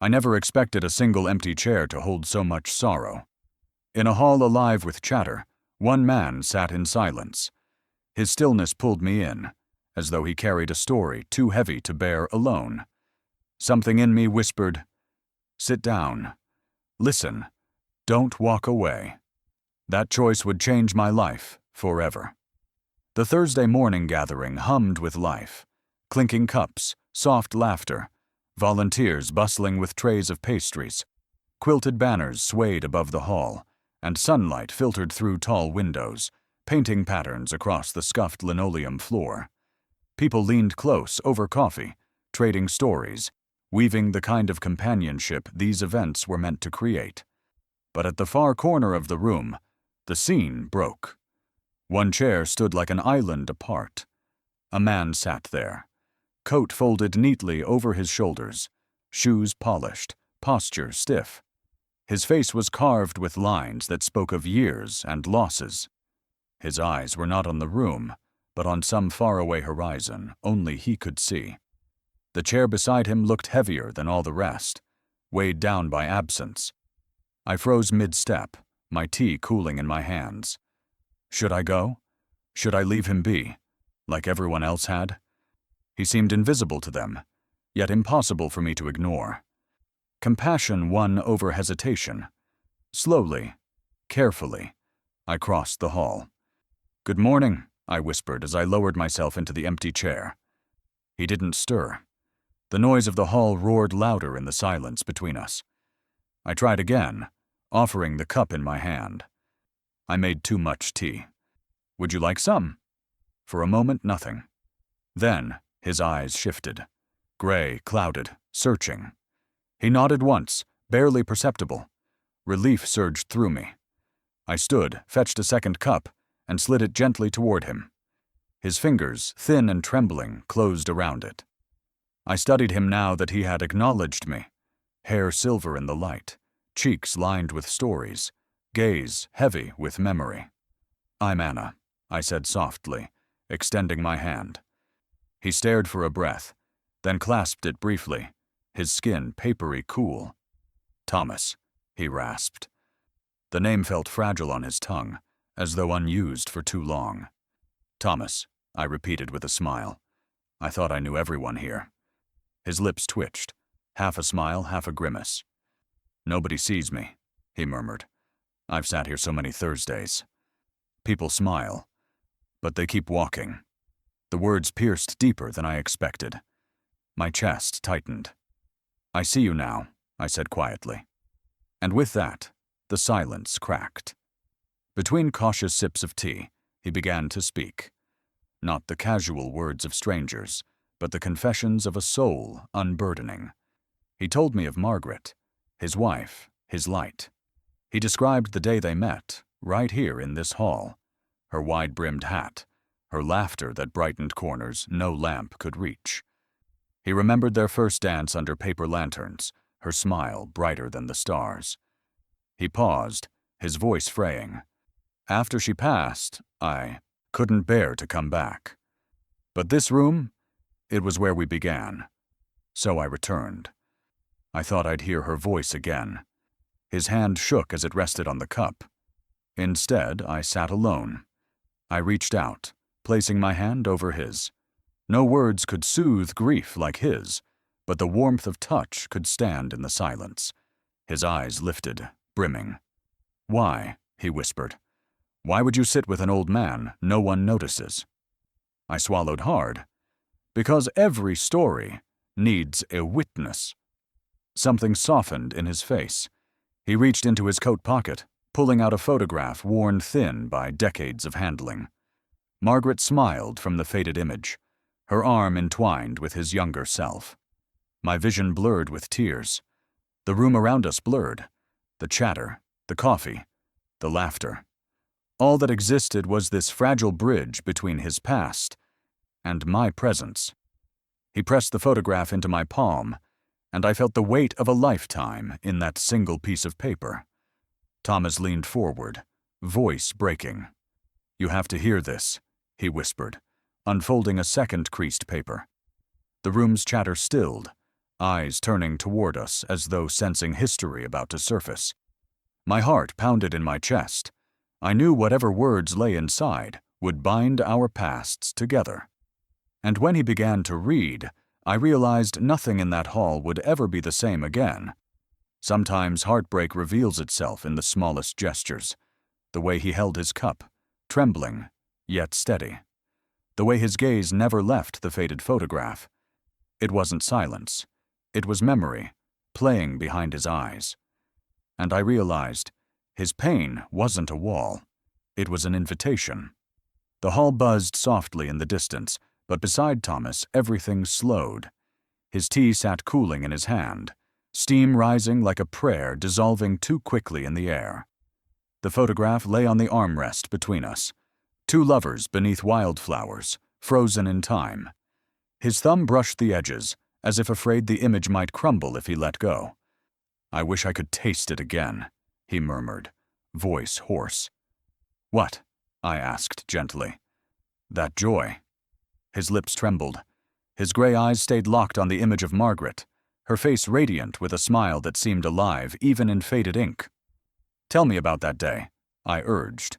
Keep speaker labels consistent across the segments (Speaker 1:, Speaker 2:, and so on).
Speaker 1: I never expected a single empty chair to hold so much sorrow. In a hall alive with chatter, one man sat in silence. His stillness pulled me in, as though he carried a story too heavy to bear alone. Something in me whispered, "Sit down. Listen. Don't walk away." That choice would change my life forever. The Thursday morning gathering hummed with life. Clinking cups, soft laughter, volunteers bustling with trays of pastries. Quilted banners swayed above the hall, and sunlight filtered through tall windows, painting patterns across the scuffed linoleum floor. People leaned close over coffee, trading stories, weaving the kind of companionship these events were meant to create. But at the far corner of the room, the scene broke. One chair stood like an island apart. A man sat there, coat folded neatly over his shoulders, shoes polished, posture stiff. His face was carved with lines that spoke of years and losses. His eyes were not on the room, but on some faraway horizon only he could see. The chair beside him looked heavier than all the rest, weighed down by absence. I froze mid-step, my tea cooling in my hands. Should I go? Should I leave him be, like everyone else had? He seemed invisible to them, yet impossible for me to ignore. Compassion won over hesitation. Slowly, carefully, I crossed the hall. "Good morning," I whispered as I lowered myself into the empty chair. He didn't stir. The noise of the hall roared louder in the silence between us. I tried again, offering the cup in my hand. I made too much tea. "Would you like some?" For a moment, nothing. Then, his eyes shifted. Gray, clouded, searching. He nodded once, barely perceptible. Relief surged through me. I stood, fetched a second cup, and slid it gently toward him. His fingers, thin and trembling, closed around it. I studied him now that he had acknowledged me. Hair silver in the light, cheeks lined with stories, gaze heavy with memory. "I'm Anna," I said softly, extending my hand. He stared for a breath, then clasped it briefly, his skin papery cool. "Thomas," he rasped. The name felt fragile on his tongue, as though unused for too long. "Thomas," I repeated with a smile. I thought I knew everyone here. His lips twitched, half a smile, half a grimace. "Nobody sees me," he murmured. "I've sat here so many Thursdays. People smile, but they keep walking." The words pierced deeper than I expected. My chest tightened. "I see you now," I said quietly. And with that, the silence cracked. Between cautious sips of tea, he began to speak. Not the casual words of strangers, but the confessions of a soul unburdening. He told me of Margaret, his wife, his light. He described the day they met, right here in this hall. Her wide-brimmed hat, her laughter that brightened corners no lamp could reach. He remembered their first dance under paper lanterns, her smile brighter than the stars. He paused, his voice fraying. After she passed, I couldn't bear to come back. But this room, it was where we began. So I returned. I thought I'd hear her voice again. His hand shook as it rested on the cup. Instead, I sat alone. I reached out, placing my hand over his. No words could soothe grief like his, but the warmth of touch could stand in the silence. His eyes lifted, brimming. "Why?" he whispered. "Why would you sit with an old man no one notices?" I swallowed hard. "Because every story needs a witness." Something softened in his face. He reached into his coat pocket, pulling out a photograph worn thin by decades of handling. Margaret smiled from the faded image, her arm entwined with his younger self. My vision blurred with tears. The room around us blurred. The chatter, the coffee, the laughter. All that existed was this fragile bridge between his past and my presence. He pressed the photograph into my palm, and I felt the weight of a lifetime in that single piece of paper. Thomas leaned forward, voice breaking. "You have to hear this," he whispered, unfolding a second creased paper. The room's chatter stilled, eyes turning toward us as though sensing history about to surface. My heart pounded in my chest. I knew whatever words lay inside would bind our pasts together. And when he began to read, I realized nothing in that hall would ever be the same again. Sometimes heartbreak reveals itself in the smallest gestures. The way he held his cup, trembling, yet steady. The way his gaze never left the faded photograph. It wasn't silence. It was memory, playing behind his eyes. And I realized his pain wasn't a wall. It was an invitation. The hall buzzed softly in the distance, but beside Thomas, everything slowed. His tea sat cooling in his hand, steam rising like a prayer dissolving too quickly in the air. The photograph lay on the armrest between us. Two lovers beneath wildflowers, frozen in time. His thumb brushed the edges, as if afraid the image might crumble if he let go. "I wish I could taste it again," he murmured, voice hoarse. "What?" I asked gently. "That joy." His lips trembled. His gray eyes stayed locked on the image of Margaret, her face radiant with a smile that seemed alive even in faded ink. "Tell me about that day," I urged.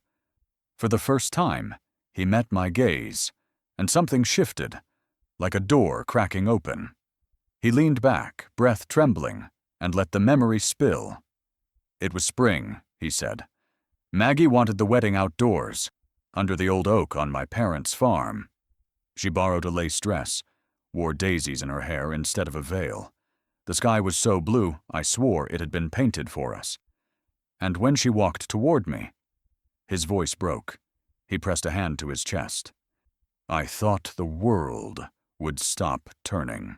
Speaker 1: For the first time, he met my gaze, and something shifted, like a door cracking open. He leaned back, breath trembling, and let the memory spill. "It was spring," he said. "Maggie wanted the wedding outdoors, under the old oak on my parents' farm. She borrowed a lace dress, wore daisies in her hair instead of a veil. The sky was so blue, I swore it had been painted for us. And when she walked toward me," his voice broke. He pressed a hand to his chest. "I thought the world would stop turning."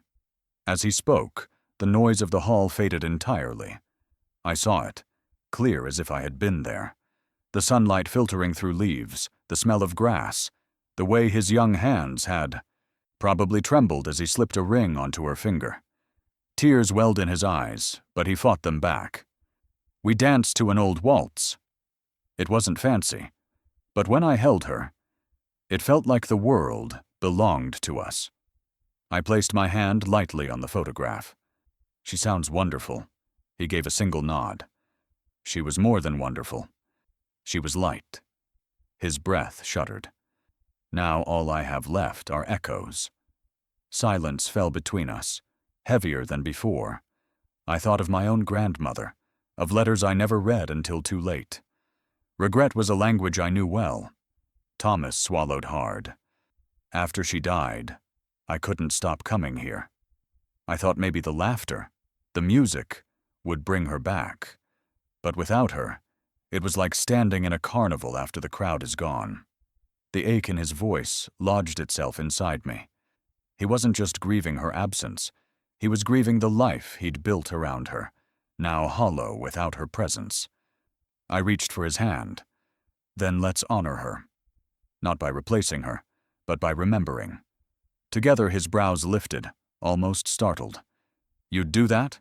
Speaker 1: As he spoke, the noise of the hall faded entirely. I saw it, clear as if I had been there. The sunlight filtering through leaves, the smell of grass, the way his young hands had probably trembled as he slipped a ring onto her finger. Tears welled in his eyes, but he fought them back. We danced to an old waltz. It wasn't fancy, but when I held her, it felt like the world belonged to us. I placed my hand lightly on the photograph. "She sounds wonderful." He gave a single nod. She was more than wonderful. She was light. His breath shuddered. Now all I have left are echoes. Silence fell between us, heavier than before. I thought of my own grandmother, of letters I never read until too late. Regret was a language I knew well. Thomas swallowed hard. After she died, I couldn't stop coming here. I thought maybe the laughter, the music, would bring her back. But without her, it was like standing in a carnival after the crowd is gone. The ache in his voice lodged itself inside me. He wasn't just grieving her absence. He was grieving the life he'd built around her, now hollow without her presence. I reached for his hand. "Then let's honor her. Not by replacing her, but by remembering." Together his brows lifted, almost startled. "You'd do that?"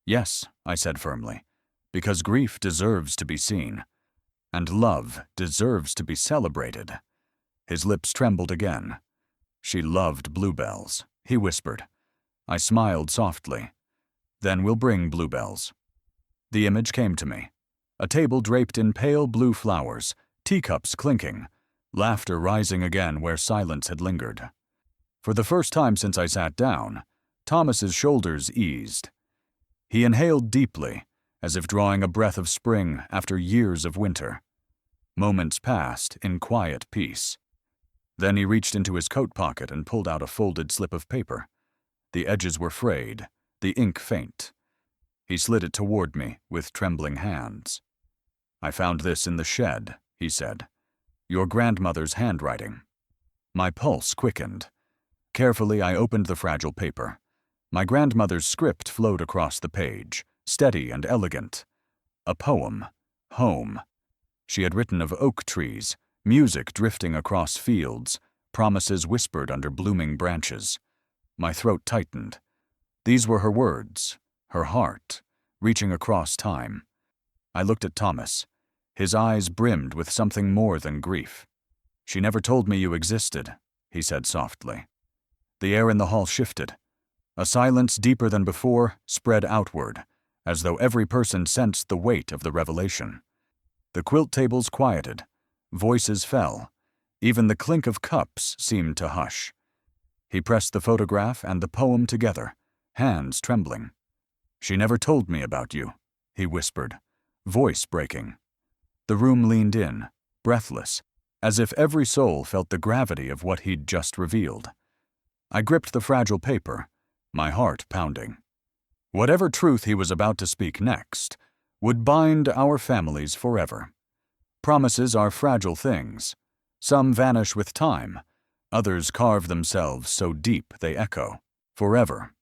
Speaker 1: "Yes," I said firmly, "because grief deserves to be seen, and love deserves to be celebrated." His lips trembled again. "She loved bluebells," he whispered. I smiled softly. "Then we'll bring bluebells." The image came to me. A table draped in pale blue flowers, teacups clinking, laughter rising again where silence had lingered. For the first time since I sat down, Thomas's shoulders eased. He inhaled deeply, as if drawing a breath of spring after years of winter. Moments passed in quiet peace. Then he reached into his coat pocket and pulled out a folded slip of paper. The edges were frayed, the ink faint. He slid it toward me with trembling hands. "I found this in the shed," he said. "Your grandmother's handwriting." My pulse quickened. Carefully, I opened the fragile paper. My grandmother's script flowed across the page, steady and elegant. A poem, home. She had written of oak trees, music drifting across fields, promises whispered under blooming branches. My throat tightened. These were her words, her heart, reaching across time. I looked at Thomas. His eyes brimmed with something more than grief. "She never told me you existed," he said softly. The air in the hall shifted. A silence deeper than before spread outward, as though every person sensed the weight of the revelation. The quilt tables quieted. Voices fell. Even the clink of cups seemed to hush. He pressed the photograph and the poem together, hands trembling. "She never told me about you," he whispered, voice breaking. The room leaned in, breathless, as if every soul felt the gravity of what he'd just revealed. I gripped the fragile paper, my heart pounding. Whatever truth he was about to speak next would bind our families forever. Promises are fragile things. Some vanish with time, others carve themselves so deep they echo, forever.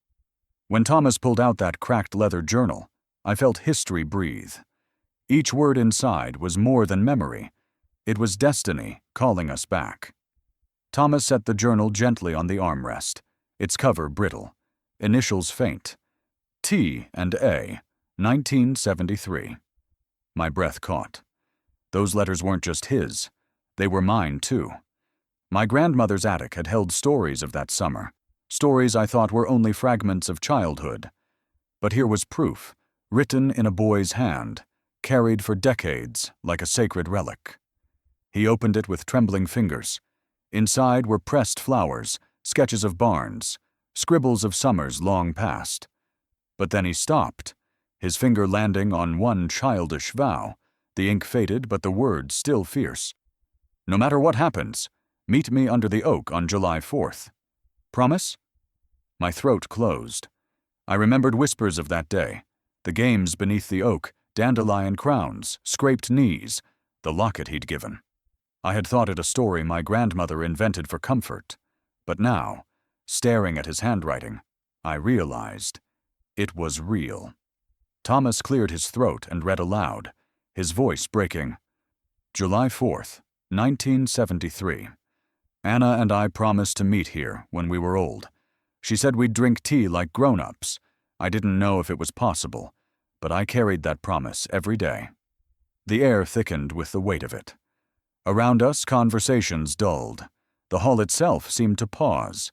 Speaker 1: When Thomas pulled out that cracked leather journal, I felt history breathe. Each word inside was more than memory. It was destiny calling us back. Thomas set the journal gently on the armrest, its cover brittle, initials faint. T and A, 1973. My breath caught. Those letters weren't just his. They were mine, too. My grandmother's attic had held stories of that summer, stories I thought were only fragments of childhood. But here was proof, written in a boy's hand, carried for decades like a sacred relic. He opened it with trembling fingers. Inside were pressed flowers, sketches of barns, scribbles of summers long past. But then he stopped, his finger landing on one childish vow. The ink faded, but the words still fierce. "No matter what happens, meet me under the oak on July 4th. Promise?" My throat closed. I remembered whispers of that day, the games beneath the oak, dandelion crowns, scraped knees, the locket he'd given. I had thought it a story my grandmother invented for comfort, but now, staring at his handwriting, I realized it was real. Thomas cleared his throat and read aloud, his voice breaking. July 4th, 1973. Anna and I promised to meet here when we were old. She said we'd drink tea like grown-ups. I didn't know if it was possible, but I carried that promise every day. The air thickened with the weight of it. Around us, conversations dulled. The hall itself seemed to pause.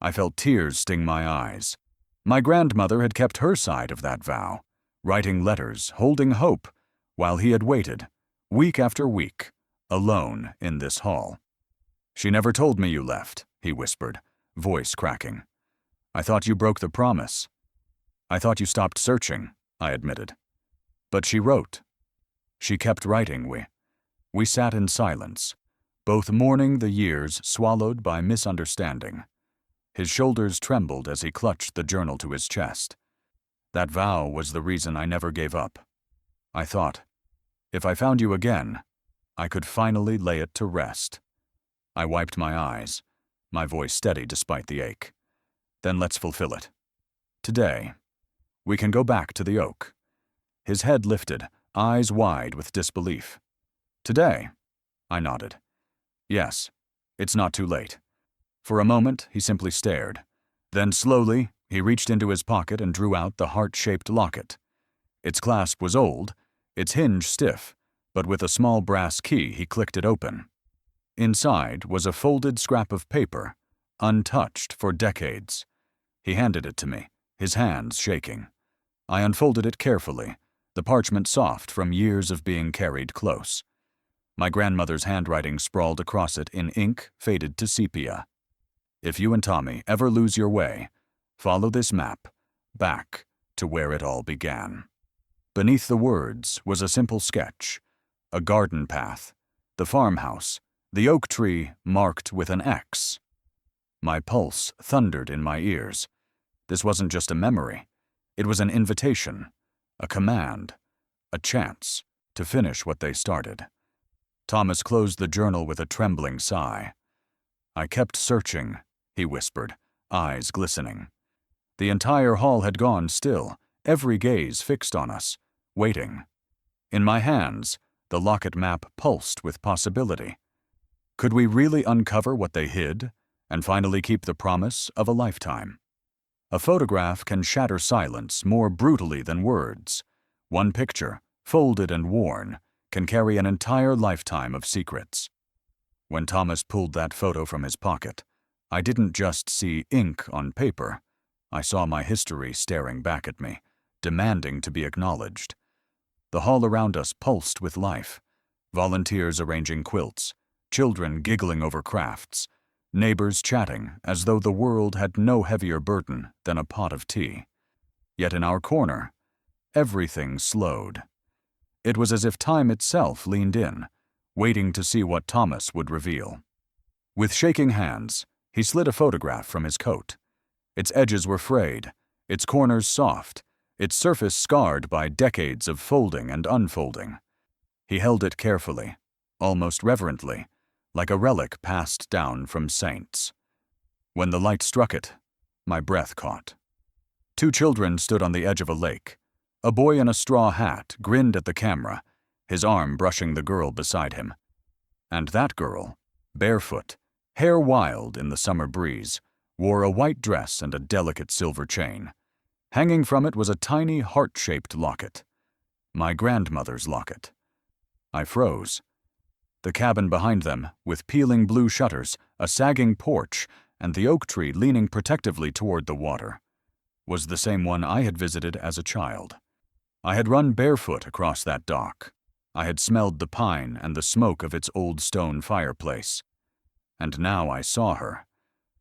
Speaker 1: I felt tears sting my eyes. My grandmother had kept her side of that vow, writing letters, holding hope, while he had waited, week after week, alone in this hall. "She never told me you left," he whispered, voice cracking. "I thought you broke the promise." "I thought you stopped searching," I admitted. "But she wrote." She kept writing. We sat in silence, both mourning the years swallowed by misunderstanding. His shoulders trembled as he clutched the journal to his chest. That vow was the reason I never gave up. I thought, if I found you again, I could finally lay it to rest. I wiped my eyes, my voice steady despite the ache. "Then let's fulfill it. Today, we can go back to the oak." His head lifted, eyes wide with disbelief. "Today?" I nodded. "Yes, it's not too late." For a moment, he simply stared. Then slowly, he reached into his pocket and drew out the heart-shaped locket. Its clasp was old, its hinge stiff, but with a small brass key he clicked it open. Inside was a folded scrap of paper, untouched for decades. He handed it to me, his hands shaking. I unfolded it carefully, the parchment soft from years of being carried close. My grandmother's handwriting sprawled across it in ink faded to sepia. "If you and Tommy ever lose your way, follow this map, back to where it all began." Beneath the words was a simple sketch, a garden path, the farmhouse, the oak tree marked with an X. My pulse thundered in my ears. This wasn't just a memory. It was an invitation, a command, a chance to finish what they started. Thomas closed the journal with a trembling sigh. "I kept searching," he whispered, eyes glistening. The entire hall had gone still, every gaze fixed on us, waiting. In my hands, the locket map pulsed with possibility. Could we really uncover what they hid, and finally keep the promise of a lifetime? A photograph can shatter silence more brutally than words. One picture, folded and worn, can carry an entire lifetime of secrets. When Thomas pulled that photo from his pocket, I didn't just see ink on paper. I saw my history staring back at me, demanding to be acknowledged. The hall around us pulsed with life. Volunteers arranging quilts, children giggling over crafts, neighbors chatting as though the world had no heavier burden than a pot of tea. Yet in our corner, everything slowed. It was as if time itself leaned in, waiting to see what Thomas would reveal. With shaking hands, he slid a photograph from his coat. Its edges were frayed, its corners soft, its surface scarred by decades of folding and unfolding. He held it carefully, almost reverently, like a relic passed down from saints. When the light struck it, my breath caught. 2 children stood on the edge of a lake. A boy in a straw hat grinned at the camera, his arm brushing the girl beside him. And that girl, barefoot, hair wild in the summer breeze, wore a white dress and a delicate silver chain. Hanging from it was a tiny heart-shaped locket. My grandmother's locket. I froze. The cabin behind them, with peeling blue shutters, a sagging porch, and the oak tree leaning protectively toward the water, was the same one I had visited as a child. I had run barefoot across that dock. I had smelled the pine and the smoke of its old stone fireplace. And now I saw her,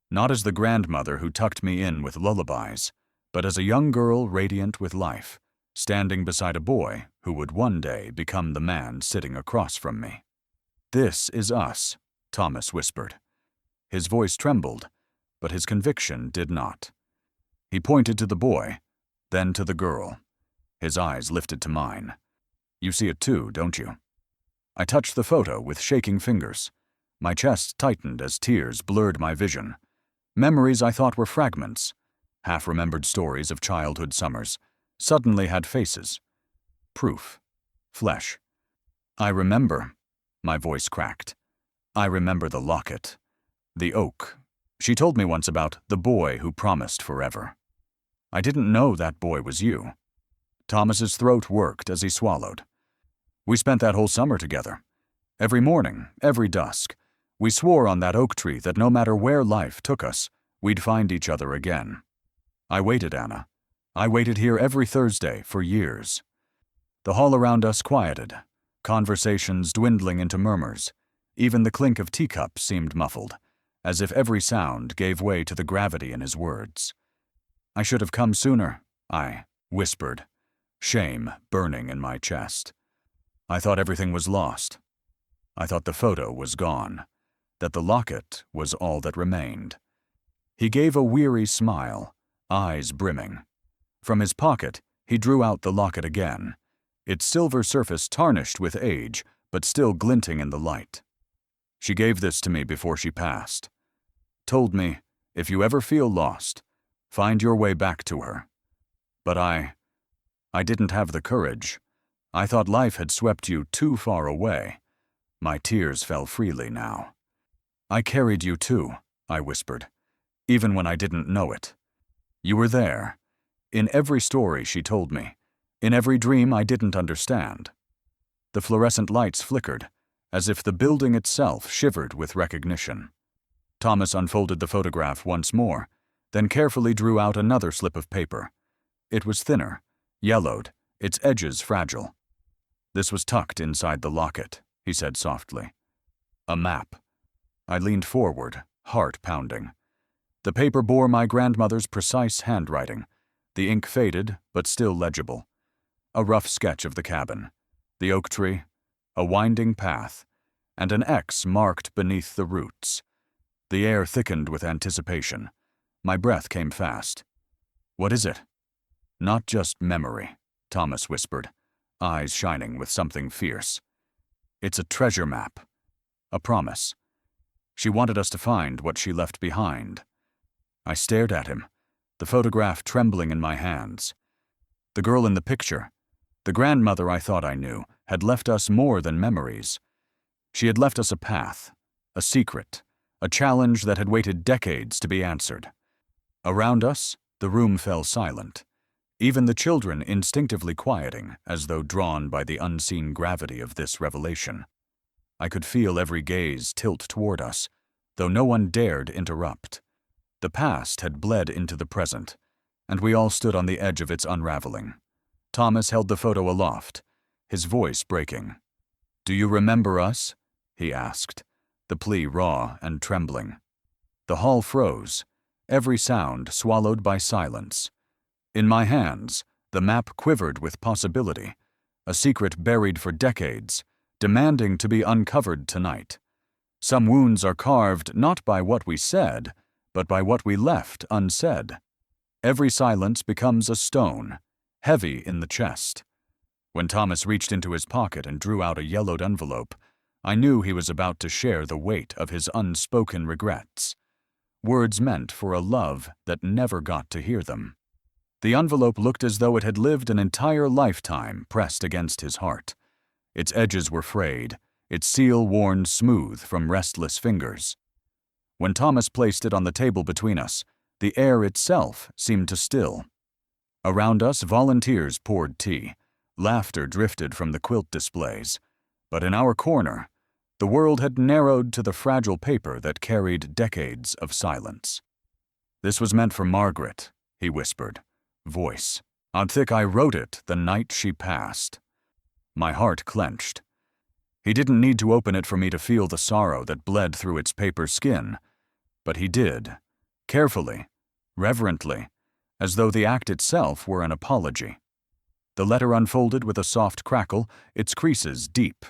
Speaker 1: not as the grandmother who tucked me in with lullabies, but as a young girl radiant with life, standing beside a boy who would one day become the man sitting across from me. "This is us," Thomas whispered. His voice trembled, but his conviction did not. He pointed to the boy, then to the girl. His eyes lifted to mine. "You see it too, don't you?" I touched the photo with shaking fingers. My chest tightened as tears blurred my vision. Memories I thought were fragments, half-remembered stories of childhood summers, suddenly had faces. Proof. Flesh. "I remember," my voice cracked. "I remember the locket. The oak. She told me once about the boy who promised forever. I didn't know that boy was you." Thomas's throat worked as he swallowed. "We spent that whole summer together. Every morning, every dusk, we swore on that oak tree that no matter where life took us, we'd find each other again. I waited, Anna. I waited here every Thursday for years." The hall around us quieted, conversations dwindling into murmurs. Even the clink of teacups seemed muffled, as if every sound gave way to the gravity in his words. "I should have come sooner," I whispered, shame burning in my chest. I thought everything was lost. I thought the photo was gone, that the locket was all that remained. He gave a weary smile, eyes brimming. From his pocket, he drew out the locket again, its silver surface tarnished with age, but still glinting in the light. "She gave this to me before she passed. Told me, if you ever feel lost, find your way back to her. But I didn't have the courage. I thought life had swept you too far away." My tears fell freely now. "I carried you too," I whispered, "even when I didn't know it. You were there, in every story she told me, in every dream I didn't understand." The fluorescent lights flickered, as if the building itself shivered with recognition. Thomas unfolded the photograph once more, then carefully drew out another slip of paper. It was thinner, yellowed, its edges fragile. "This was tucked inside the locket," he said softly. "A map." I leaned forward, heart pounding. The paper bore my grandmother's precise handwriting, the ink faded but still legible. A rough sketch of the cabin, the oak tree, a winding path, and an X marked beneath the roots. The air thickened with anticipation. My breath came fast. "What is it?" "Not just memory," Thomas whispered, eyes shining with something fierce. "It's a treasure map. A promise. She wanted us to find what she left behind." I stared at him, the photograph trembling in my hands. The girl in the picture, the grandmother I thought I knew, had left us more than memories. She had left us a path, a secret, a challenge that had waited decades to be answered. Around us, the room fell silent, even the children instinctively quieting as though drawn by the unseen gravity of this revelation. I could feel every gaze tilt toward us, though no one dared interrupt. The past had bled into the present, and we all stood on the edge of its unraveling. Thomas held the photo aloft, his voice breaking. "Do you remember us?" he asked, the plea raw and trembling. The hall froze, every sound swallowed by silence. In my hands, the map quivered with possibility, a secret buried for decades, demanding to be uncovered tonight. Some wounds are carved not by what we said, but by what we left unsaid. Every silence becomes a stone, heavy in the chest. When Thomas reached into his pocket and drew out a yellowed envelope, I knew he was about to share the weight of his unspoken regrets. Words meant for a love that never got to hear them. The envelope looked as though it had lived an entire lifetime pressed against his heart. Its edges were frayed, its seal worn smooth from restless fingers. When Thomas placed it on the table between us, the air itself seemed to still. Around us, volunteers poured tea. Laughter drifted from the quilt displays. But in our corner, the world had narrowed to the fragile paper that carried decades of silence. "This was meant for Margaret," he whispered, voice. "I'd think I wrote it the night she passed." My heart clenched. He didn't need to open it for me to feel the sorrow that bled through its paper skin, but he did, carefully, reverently, as though the act itself were an apology. The letter unfolded with a soft crackle, its creases deep.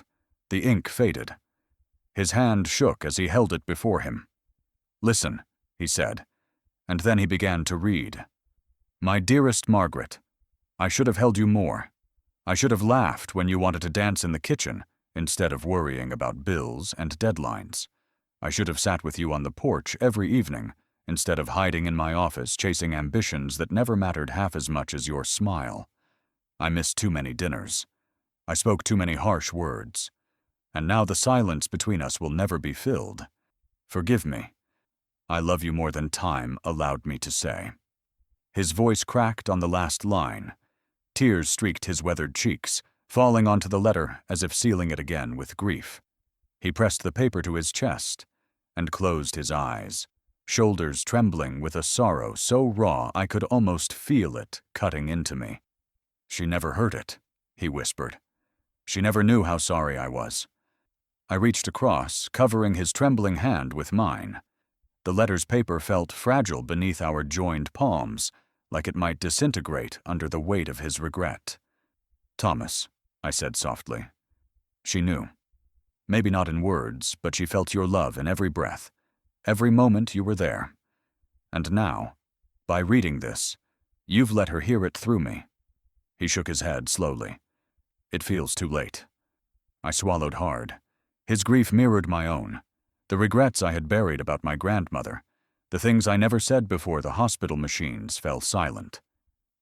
Speaker 1: The ink faded. His hand shook as he held it before him. "Listen," he said, and then he began to read. "My dearest Margaret, I should have held you more. I should have laughed when you wanted to dance in the kitchen instead of worrying about bills and deadlines. I should have sat with you on the porch every evening instead of hiding in my office chasing ambitions that never mattered half as much as your smile. I missed too many dinners. I spoke too many harsh words. And now the silence between us will never be filled. Forgive me. I love you more than time allowed me to say." His voice cracked on the last line. Tears streaked his weathered cheeks, falling onto the letter as if sealing it again with grief. He pressed the paper to his chest and closed his eyes, shoulders trembling with a sorrow so raw I could almost feel it cutting into me. "She never heard it," he whispered. "She never knew how sorry I was." I reached across, covering his trembling hand with mine. The letter's paper felt fragile beneath our joined palms, like it might disintegrate under the weight of his regret. "Thomas," I said softly. "She knew. Maybe not in words, but she felt your love in every breath, every moment you were there. And now, by reading this, you've let her hear it through me." He shook his head slowly. "It feels too late." I swallowed hard. His grief mirrored my own. The regrets I had buried about my grandmother, the things I never said before the hospital machines fell silent.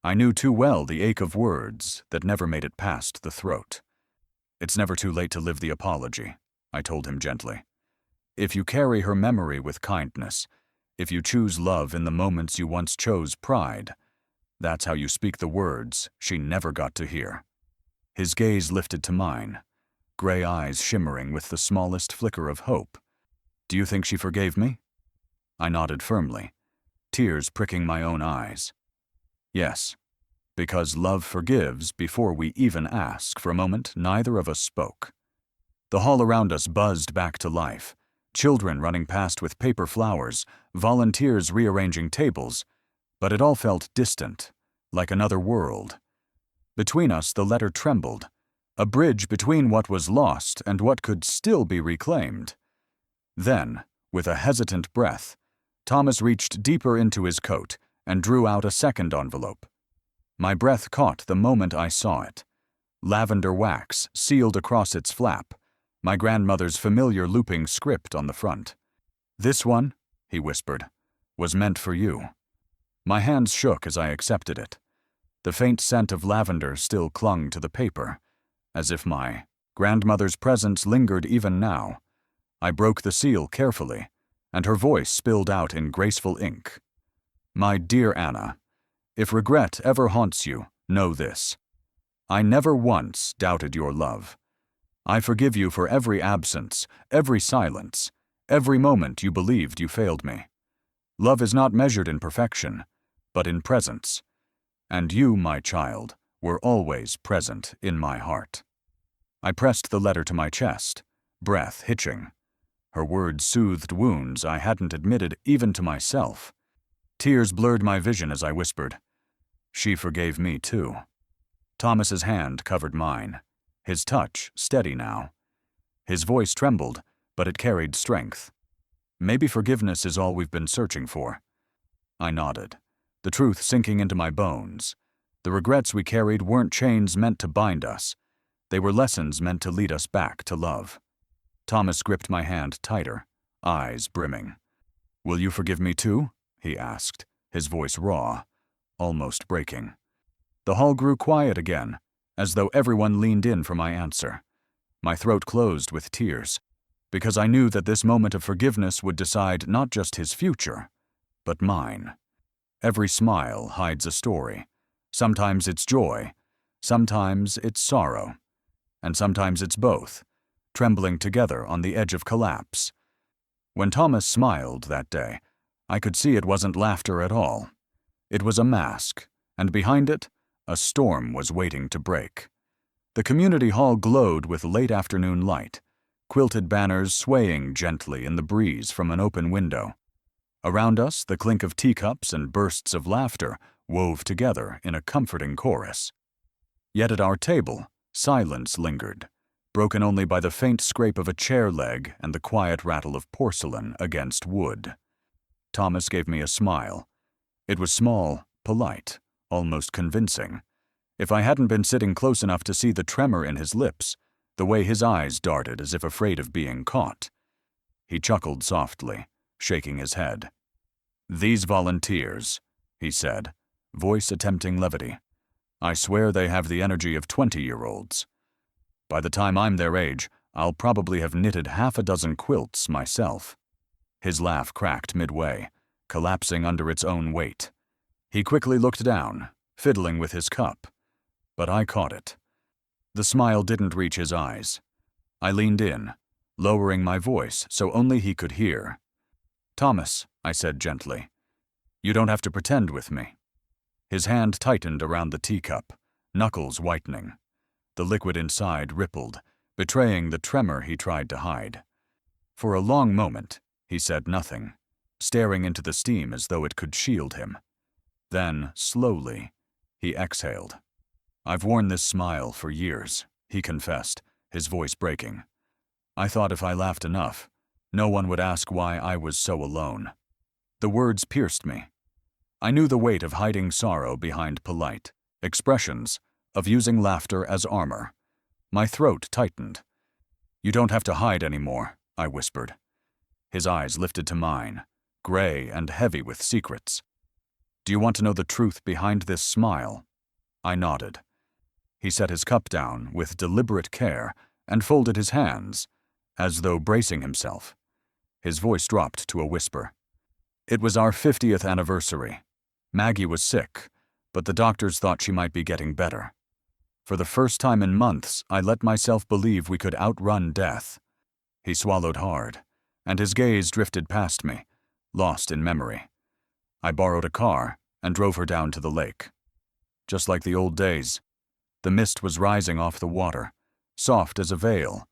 Speaker 1: I knew too well the ache of words that never made it past the throat. "It's never too late to live the apology," I told him gently. "If you carry her memory with kindness, if you choose love in the moments you once chose pride, that's how you speak the words she never got to hear." His gaze lifted to mine, gray eyes shimmering with the smallest flicker of hope. "Do you think she forgave me?" I nodded firmly, tears pricking my own eyes. "Yes, because love forgives before we even ask." For a moment, neither of us spoke. The hall around us buzzed back to life, children running past with paper flowers, volunteers rearranging tables, but it all felt distant, like another world. Between us, the letter trembled, a bridge between what was lost and what could still be reclaimed. Then, with a hesitant breath, Thomas reached deeper into his coat and drew out a second envelope. My breath caught the moment I saw it. Lavender wax sealed across its flap, my grandmother's familiar looping script on the front. "This one," he whispered, "was meant for you." My hands shook as I accepted it. The faint scent of lavender still clung to the paper, as if my grandmother's presence lingered even now. I broke the seal carefully, and her voice spilled out in graceful ink. "My dear Anna, if regret ever haunts you, know this. I never once doubted your love. I forgive you for every absence, every silence, every moment you believed you failed me. Love is not measured in perfection, but in presence, And you, my child, were always present in my heart. I pressed the letter to my chest, breath hitching. Her words soothed wounds I hadn't admitted even to myself. Tears blurred my vision as I whispered, "She forgave me too." Thomas's hand covered mine, his touch steady now. His voice trembled, but it carried strength. "Maybe forgiveness is all we've been searching for." I nodded, the truth sinking into my bones. The regrets we carried weren't chains meant to bind us. They were lessons meant to lead us back to love. Thomas gripped my hand tighter, eyes brimming. "Will you forgive me too?" he asked, his voice raw, almost breaking. The hall grew quiet again, as though everyone leaned in for my answer. My throat closed with tears, because I knew that this moment of forgiveness would decide not just his future, but mine. Every smile hides a story. Sometimes it's joy, sometimes it's sorrow, and sometimes it's both, trembling together on the edge of collapse. When Thomas smiled that day, I could see it wasn't laughter at all. It was a mask, and behind it, a storm was waiting to break. The community hall glowed with late afternoon light, quilted banners swaying gently in the breeze from an open window. Around us, the clink of teacups and bursts of laughter wove together in a comforting chorus. Yet at our table, silence lingered, broken only by the faint scrape of a chair leg and the quiet rattle of porcelain against wood. Thomas gave me a smile. It was small, polite, almost convincing. If I hadn't been sitting close enough to see the tremor in his lips, the way his eyes darted as if afraid of being caught. He chuckled softly, shaking his head. "These volunteers," he said, voice attempting levity, "I swear they have the energy of 20-year-olds. By the time I'm their age, I'll probably have knitted half a dozen quilts myself." His laugh cracked midway, collapsing under its own weight. He quickly looked down, fiddling with his cup, but I caught it. The smile didn't reach his eyes. I leaned in, lowering my voice so only he could hear. "Thomas," I said gently, "you don't have to pretend with me." His hand tightened around the teacup, knuckles whitening. The liquid inside rippled, betraying the tremor he tried to hide. For a long moment, he said nothing, staring into the steam as though it could shield him. Then, slowly, he exhaled. "I've worn this smile for years," he confessed, his voice breaking. "I thought if I laughed enough, no one would ask why I was so alone." The words pierced me. I knew the weight of hiding sorrow behind polite expressions, of using laughter as armor. My throat tightened. "You don't have to hide anymore," I whispered. His eyes lifted to mine, gray and heavy with secrets. "Do you want to know the truth behind this smile?" I nodded. He set his cup down with deliberate care and folded his hands, as though bracing himself. His voice dropped to a whisper. "It was our 50th anniversary. Maggie was sick, but the doctors thought she might be getting better. For the first time in months, I let myself believe we could outrun death." He swallowed hard, and his gaze drifted past me, lost in memory. I borrowed a car and drove her down to the lake. Just like the old days. The mist was rising off the water, soft as a veil,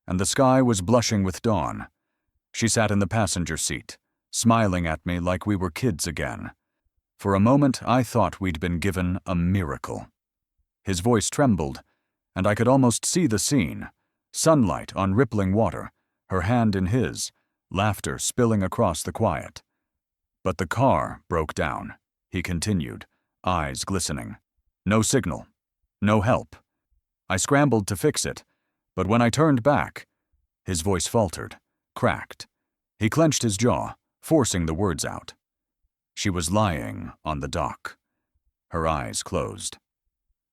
Speaker 1: and the sky was blushing with dawn. She sat in the passenger seat, smiling at me like we were kids again. For a moment, I thought we'd been given a miracle. His voice trembled, and I could almost see the scene. Sunlight on rippling water, her hand in his, laughter spilling across the quiet. "But the car broke down," he continued, eyes glistening. "No signal. No help. I scrambled to fix it, but when I turned back..." His voice faltered, cracked. He clenched his jaw, forcing the words out. "She was lying on the dock." Her eyes closed.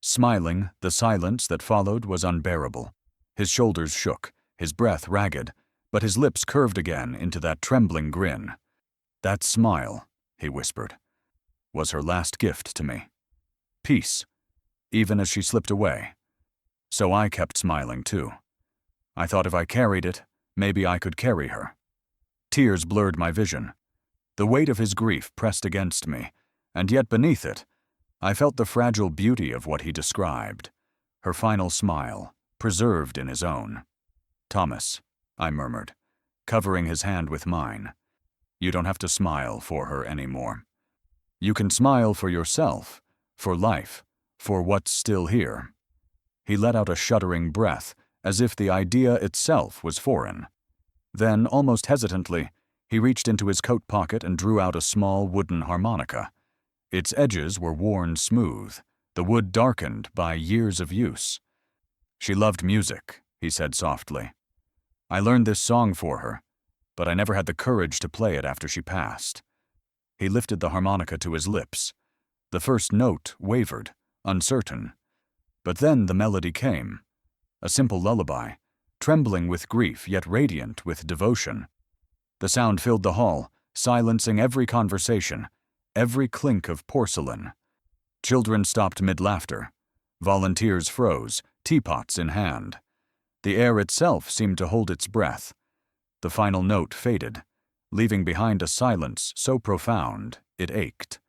Speaker 1: Smiling, the silence that followed was unbearable. His shoulders shook, his breath ragged, but his lips curved again into that trembling grin. "That smile," he whispered, "was her last gift to me. Peace, even as she slipped away. So I kept smiling too. I thought if I carried it, maybe I could carry her." Tears blurred my vision. The weight of his grief pressed against me, and yet beneath it, I felt the fragile beauty of what he described, her final smile, preserved in his own. "Thomas," I murmured, covering his hand with mine, "you don't have to smile for her anymore. You can smile for yourself, for life, for what's still here." He let out a shuddering breath, as if the idea itself was foreign. Then, almost hesitantly, he reached into his coat pocket and drew out a small wooden harmonica. Its edges were worn smooth, the wood darkened by years of use. "She loved music," he said softly. "I learned this song for her, but I never had the courage to play it after she passed." He lifted the harmonica to his lips. The first note wavered, uncertain. But then the melody came, a simple lullaby, trembling with grief yet radiant with devotion. The sound filled the hall, silencing every conversation, every clink of porcelain. Children stopped mid-laughter. Volunteers froze, teapots in hand. The air itself seemed to hold its breath. The final note faded, leaving behind a silence so profound it ached.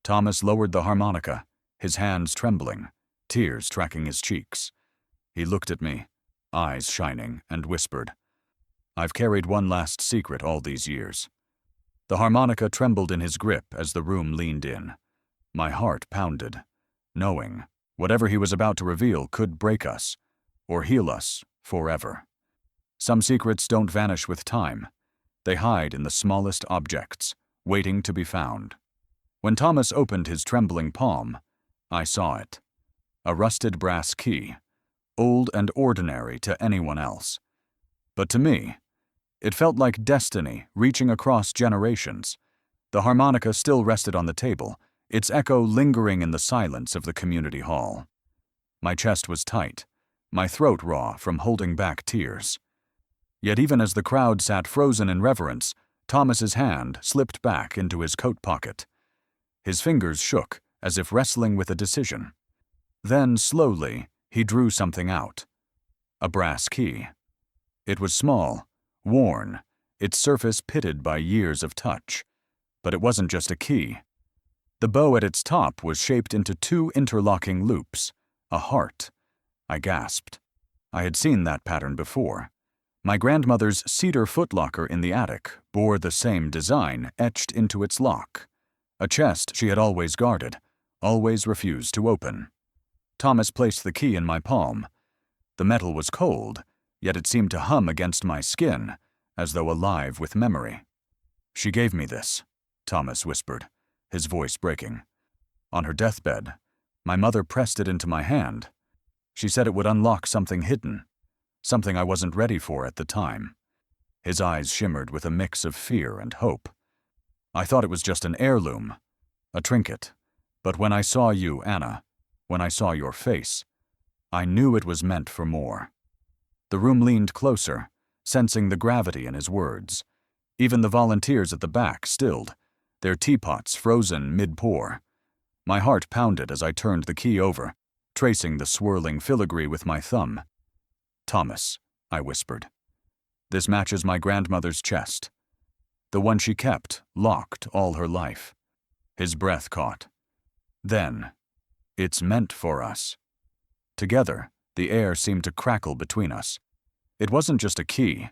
Speaker 1: Thomas lowered the harmonica, his hands trembling, tears tracking his cheeks. He looked at me, eyes shining, and whispered, "I've carried one last secret all these years." The harmonica trembled in his grip as the room leaned in. My heart pounded, knowing whatever he was about to reveal could break us, or heal us forever. Some secrets don't vanish with time. They hide in the smallest objects, waiting to be found. When Thomas opened his trembling palm, I saw it. A rusted brass key, old and ordinary to anyone else. But to me, it felt like destiny reaching across generations. The harmonica still rested on the table, its echo lingering in the silence of the community hall. My chest was tight, my throat raw from holding back tears. Yet even as the crowd sat frozen in reverence, Thomas's hand slipped back into his coat pocket. His fingers shook, as if wrestling with a decision. Then, slowly, he drew something out. A brass key. It was small, worn, its surface pitted by years of touch. But it wasn't just a key. The bow at its top was shaped into two interlocking loops, a heart. I gasped. I had seen that pattern before. My grandmother's cedar footlocker in the attic bore the same design etched into its lock. A chest she had always guarded, always refused to open. Thomas placed the key in my palm. The metal was cold, yet it seemed to hum against my skin, as though alive with memory. "She gave me this," Thomas whispered, his voice breaking. "On her deathbed, my mother pressed it into my hand. She said it would unlock something hidden, something I wasn't ready for at the time." His eyes shimmered with a mix of fear and hope. "I thought it was just an heirloom, a trinket. But when I saw you, Anna, when I saw your face, I knew it was meant for more." The room leaned closer, sensing the gravity in his words. Even the volunteers at the back stilled, their teapots frozen mid-pour. My heart pounded as I turned the key over, tracing the swirling filigree with my thumb. "Thomas," I whispered. "This matches my grandmother's chest. The one she kept, locked all her life." His breath caught. Then, "It's meant for us." Together, the air seemed to crackle between us. It wasn't just a key.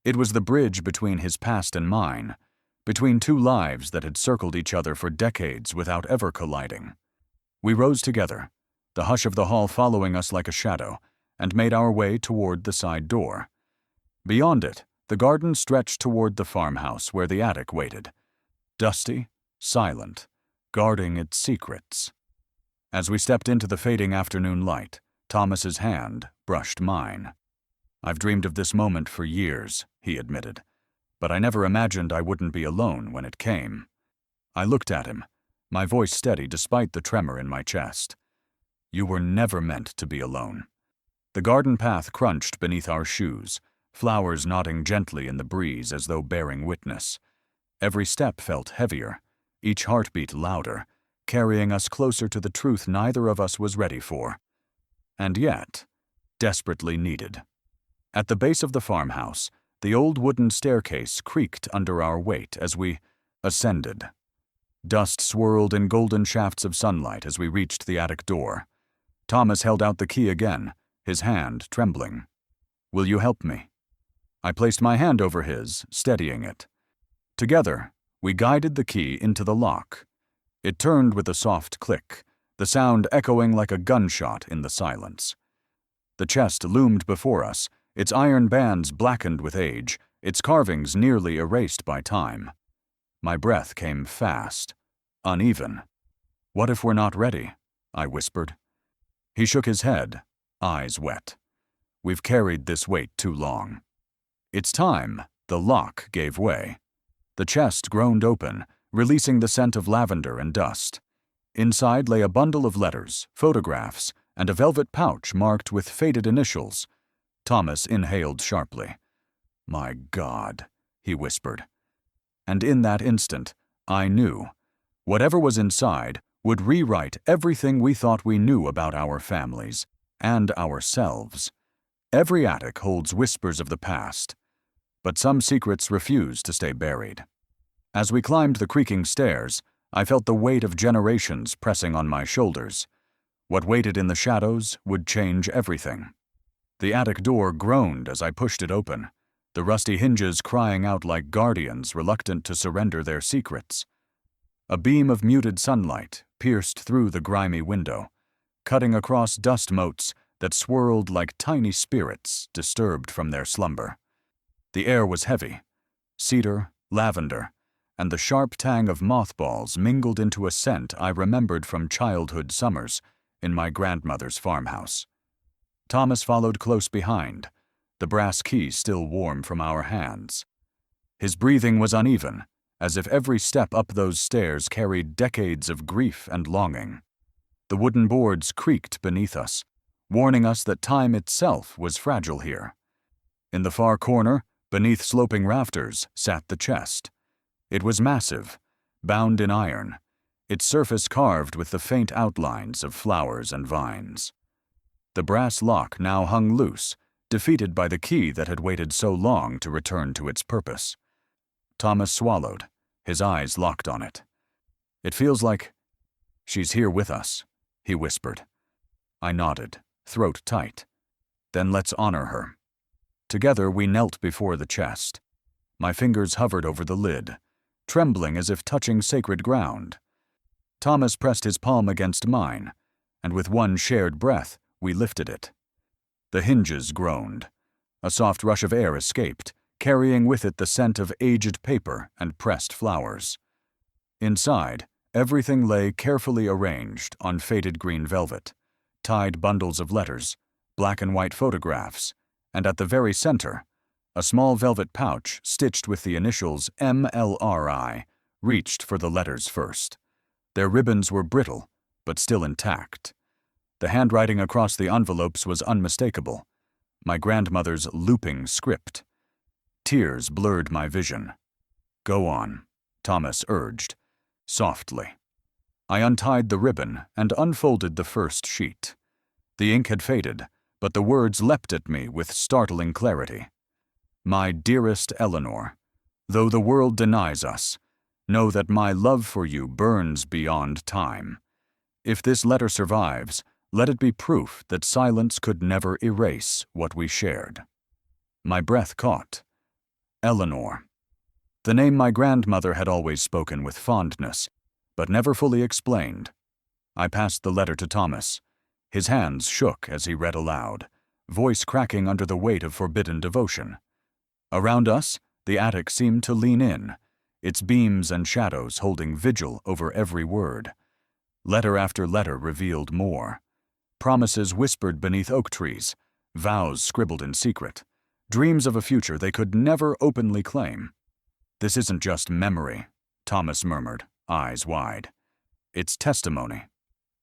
Speaker 1: It was the bridge between his past and mine, between two lives that had circled each other for decades without ever colliding. We rose together, the hush of the hall following us like a shadow, and made our way toward the side door. Beyond it, the garden stretched toward the farmhouse where the attic waited, dusty, silent, guarding its secrets. As we stepped into the fading afternoon light, Thomas's hand brushed mine. "I've dreamed of this moment for years," he admitted, "but I never imagined I wouldn't be alone when it came." I looked at him, my voice steady despite the tremor in my chest. "You were never meant to be alone." The garden path crunched beneath our shoes, flowers nodding gently in the breeze as though bearing witness. Every step felt heavier, each heartbeat louder, carrying us closer to the truth neither of us was ready for. And yet, desperately needed. At the base of the farmhouse, the old wooden staircase creaked under our weight as we ascended. Dust swirled in golden shafts of sunlight as we reached the attic door. Thomas held out the key again, his hand trembling. "Will you help me?" I placed my hand over his, steadying it. Together, we guided the key into the lock. It turned with a soft click, the sound echoing like a gunshot in the silence. The chest loomed before us, its iron bands blackened with age, its carvings nearly erased by time. My breath came fast, uneven. "What if we're not ready?" I whispered. He shook his head, eyes wet. "We've carried this weight too long." "It's time." The lock gave way. The chest groaned open, releasing the scent of lavender and dust. Inside lay a bundle of letters, photographs, and a velvet pouch marked with faded initials. Thomas inhaled sharply. "My God," he whispered. And in that instant, I knew. Whatever was inside would rewrite everything we thought we knew about our families and ourselves. Every attic holds whispers of the past, but some secrets refuse to stay buried. As we climbed the creaking stairs, I felt the weight of generations pressing on my shoulders. What waited in the shadows would change everything. The attic door groaned as I pushed it open, the rusty hinges crying out like guardians reluctant to surrender their secrets. A beam of muted sunlight pierced through the grimy window, cutting across dust motes that swirled like tiny spirits disturbed from their slumber. The air was heavy, cedar, lavender, and the sharp tang of mothballs mingled into a scent I remembered from childhood summers in my grandmother's farmhouse. Thomas followed close behind, the brass key still warm from our hands. His breathing was uneven, as if every step up those stairs carried decades of grief and longing. The wooden boards creaked beneath us, warning us that time itself was fragile here. In the far corner, beneath sloping rafters, sat the chest. It was massive, bound in iron, its surface carved with the faint outlines of flowers and vines. The brass lock now hung loose, defeated by the key that had waited so long to return to its purpose. Thomas swallowed, his eyes locked on it. "It feels like she's here with us," he whispered. I nodded, throat tight. "Then let's honor her." Together we knelt before the chest. My fingers hovered over the lid, trembling as if touching sacred ground. Thomas pressed his palm against mine, and with one shared breath, we lifted it. The hinges groaned. A soft rush of air escaped, carrying with it the scent of aged paper and pressed flowers. Inside, everything lay carefully arranged on faded green velvet, tied bundles of letters, black and white photographs, and at the very center, a small velvet pouch stitched with the initials MLRI reached for the letters first. Their ribbons were brittle, but still intact. The handwriting across the envelopes was unmistakable, my grandmother's looping script. Tears blurred my vision. "Go on," Thomas urged, softly. I untied the ribbon and unfolded the first sheet. The ink had faded, but the words leapt at me with startling clarity. "My dearest Eleanor, though the world denies us, know that my love for you burns beyond time. If this letter survives, let it be proof that silence could never erase what we shared." My breath caught. Eleanor. The name my grandmother had always spoken with fondness, but never fully explained. I passed the letter to Thomas. His hands shook as he read aloud, voice cracking under the weight of forbidden devotion. Around us, the attic seemed to lean in, its beams and shadows holding vigil over every word. Letter after letter revealed more. Promises whispered beneath oak trees, vows scribbled in secret, dreams of a future they could never openly claim. "This isn't just memory," Thomas murmured, eyes wide. "It's testimony.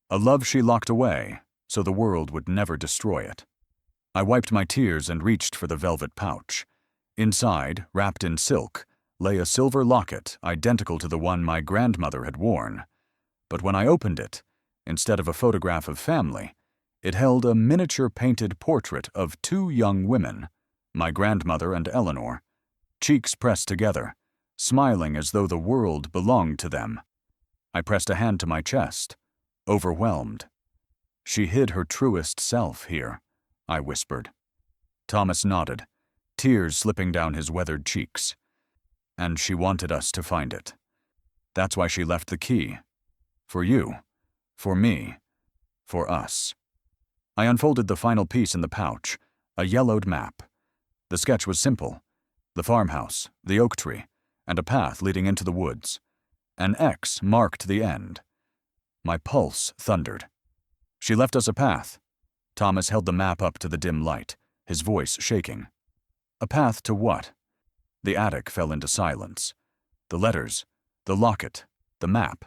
Speaker 1: A love she locked away, so the world would never destroy it." I wiped my tears and reached for the velvet pouch. Inside, wrapped in silk, lay a silver locket identical to the one my grandmother had worn. But when I opened it, instead of a photograph of family, it held a miniature painted portrait of two young women, my grandmother and Eleanor, cheeks pressed together, smiling as though the world belonged to them. I pressed a hand to my chest, overwhelmed. "She hid her truest self here," I whispered. Thomas nodded, tears slipping down his weathered cheeks. "And she wanted us to find it. That's why she left the key. For you, for me, for us." I unfolded the final piece in the pouch, a yellowed map. The sketch was simple: the farmhouse, the oak tree, and a path leading into the woods. An X marked the end. My pulse thundered. "She left us a path." Thomas held the map up to the dim light, his voice shaking. "A path to what?" The attic fell into silence. The letters, the locket, the map,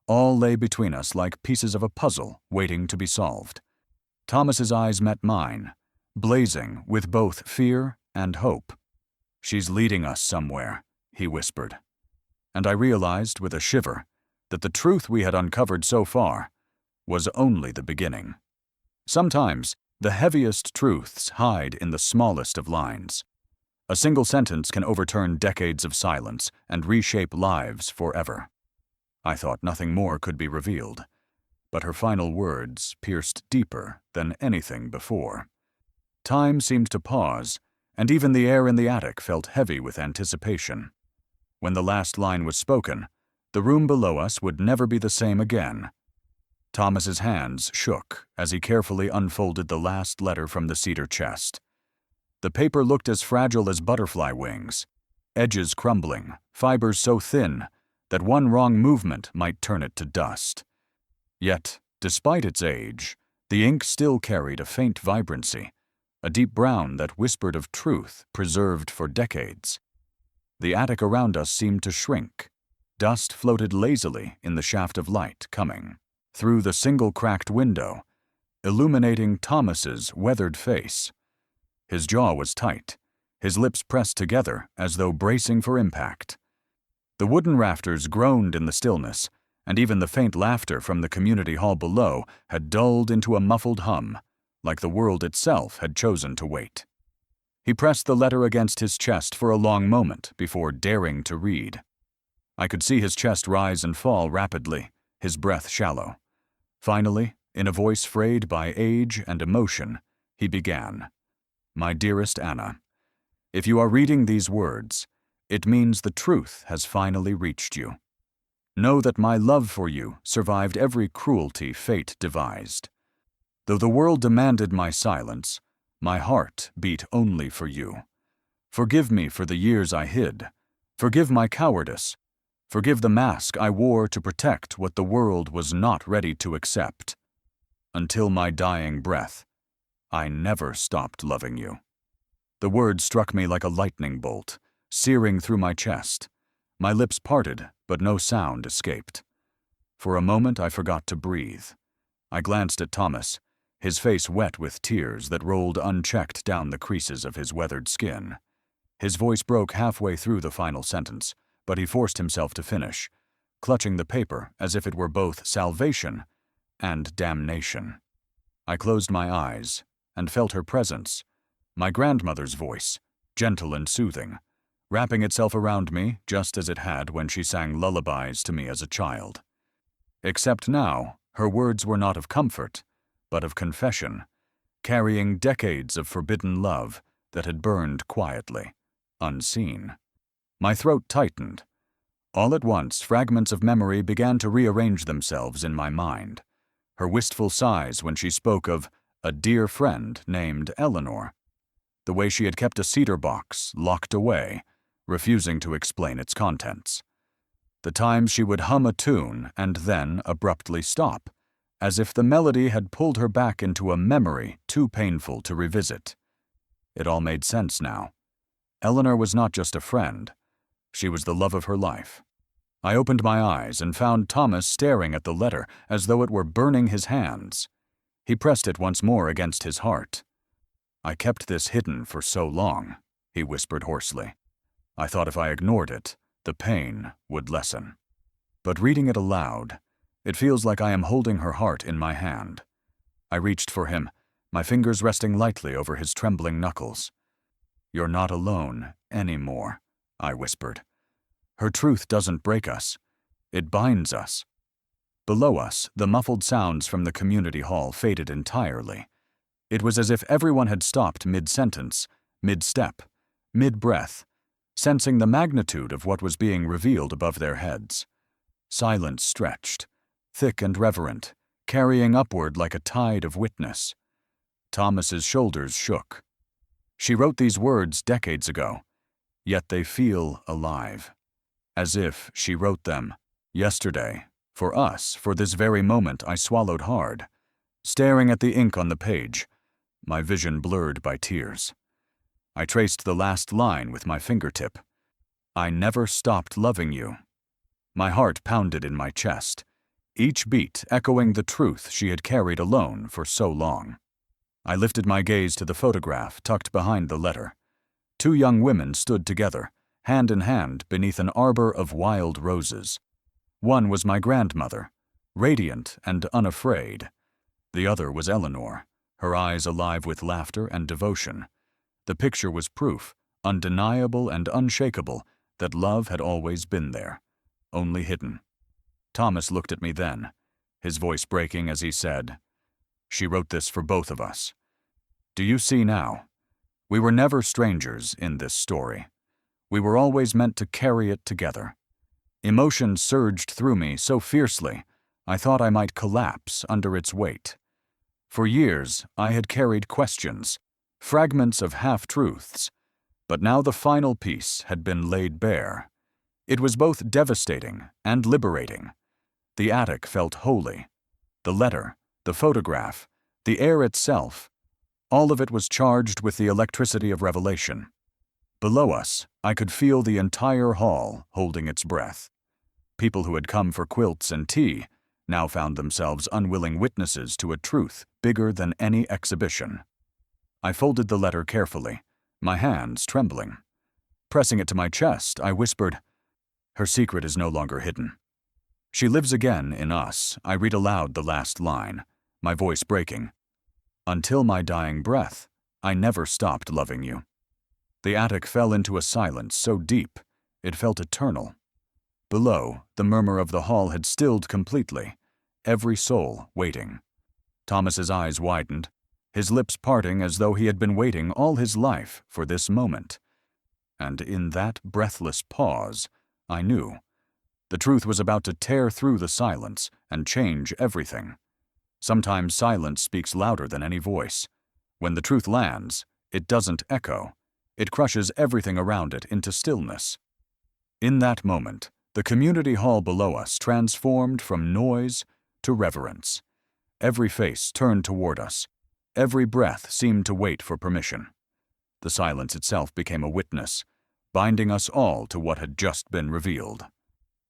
Speaker 1: all lay between us like pieces of a puzzle waiting to be solved. Thomas's eyes met mine, blazing with both fear and hope. "She's leading us somewhere," he whispered. And I realized with a shiver that the truth we had uncovered so far was only the beginning. Sometimes the heaviest truths hide in the smallest of lines. A single sentence can overturn decades of silence and reshape lives forever. I thought nothing more could be revealed, but her final words pierced deeper than anything before. Time seemed to pause, and even the air in the attic felt heavy with anticipation. When the last line was spoken, the room below us would never be the same again. Thomas's hands shook as he carefully unfolded the last letter from the cedar chest. The paper looked as fragile as butterfly wings, edges crumbling, fibers so thin that one wrong movement might turn it to dust. Yet, despite its age, the ink still carried a faint vibrancy, a deep brown that whispered of truth preserved for decades. The attic around us seemed to shrink. Dust floated lazily in the shaft of light coming through the single cracked window, illuminating Thomas's weathered face. His jaw was tight, his lips pressed together as though bracing for impact. The wooden rafters groaned in the stillness, and even the faint laughter from the community hall below had dulled into a muffled hum, like the world itself had chosen to wait. He pressed the letter against his chest for a long moment before daring to read. I could see his chest rise and fall rapidly, his breath shallow. Finally, in a voice frayed by age and emotion, he began. "My dearest Anna, if you are reading these words, it means the truth has finally reached you. Know that my love for you survived every cruelty fate devised. Though the world demanded my silence, my heart beat only for you. Forgive me for the years I hid. Forgive my cowardice. Forgive the mask I wore to protect what the world was not ready to accept. Until my dying breath, I never stopped loving you." The words struck me like a lightning bolt, searing through my chest. My lips parted, but no sound escaped. For a moment I forgot to breathe. I glanced at Thomas, his face wet with tears that rolled unchecked down the creases of his weathered skin. His voice broke halfway through the final sentence, but he forced himself to finish, clutching the paper as if it were both salvation and damnation. I closed my eyes and felt her presence, my grandmother's voice, gentle and soothing, wrapping itself around me just as it had when she sang lullabies to me as a child. Except now, her words were not of comfort, but of confession, carrying decades of forbidden love that had burned quietly, unseen. My throat tightened. All at once, fragments of memory began to rearrange themselves in my mind. Her wistful sighs when she spoke of a dear friend named Eleanor. The way she had kept a cedar box locked away, refusing to explain its contents. The times she would hum a tune and then abruptly stop, as if the melody had pulled her back into a memory too painful to revisit. It all made sense now. Eleanor was not just a friend. She was the love of her life. I opened my eyes and found Thomas staring at the letter as though it were burning his hands. He pressed it once more against his heart. "I kept this hidden for so long," he whispered hoarsely. "I thought if I ignored it, the pain would lessen. But reading it aloud, it feels like I am holding her heart in my hand." I reached for him, my fingers resting lightly over his trembling knuckles. "You're not alone anymore," I whispered. "Her truth doesn't break us. It binds us, Below us, the muffled sounds from the community hall faded entirely. It was as if everyone had stopped mid-sentence, mid-step, mid-breath, sensing the magnitude of what was being revealed above their heads. Silence stretched, thick and reverent, carrying upward like a tide of witness. Thomas's shoulders shook. She wrote these words decades ago, yet they feel alive. As if she wrote them yesterday. For us, for this very moment, I swallowed hard, staring at the ink on the page, my vision blurred by tears. I traced the last line with my fingertip. I never stopped loving you. My heart pounded in my chest, each beat echoing the truth she had carried alone for so long. I lifted my gaze to the photograph tucked behind the letter. Two young women stood together, hand in hand beneath an arbor of wild roses. One was my grandmother, radiant and unafraid. The other was Eleanor, her eyes alive with laughter and devotion. The picture was proof, undeniable and unshakable, that love had always been there, only hidden. Thomas looked at me then, his voice breaking as he said, "She wrote this for both of us. Do you see now? We were never strangers in this story. We were always meant to carry it together." Emotion surged through me so fiercely, I thought I might collapse under its weight. For years, I had carried questions, fragments of half-truths, but now the final piece had been laid bare. It was both devastating and liberating. The attic felt holy. The letter, the photograph, the air itself, all of it was charged with the electricity of revelation. Below us, I could feel the entire hall holding its breath. People who had come for quilts and tea now found themselves unwilling witnesses to a truth bigger than any exhibition. I folded the letter carefully, my hands trembling. Pressing it to my chest, I whispered, "Her secret is no longer hidden. She lives again in us." I read aloud the last line, my voice breaking. "Until my dying breath, I never stopped loving you." The attic fell into a silence so deep, it felt eternal. Below, the murmur of the hall had stilled completely, every soul waiting. Thomas's eyes widened, his lips parting as though he had been waiting all his life for this moment. And in that breathless pause, I knew. The truth was about to tear through the silence and change everything. Sometimes silence speaks louder than any voice. When the truth lands, it doesn't echo. It crushes everything around it into stillness. In that moment, the community hall below us transformed from noise to reverence. Every face turned toward us. Every breath seemed to wait for permission. The silence itself became a witness, binding us all to what had just been revealed.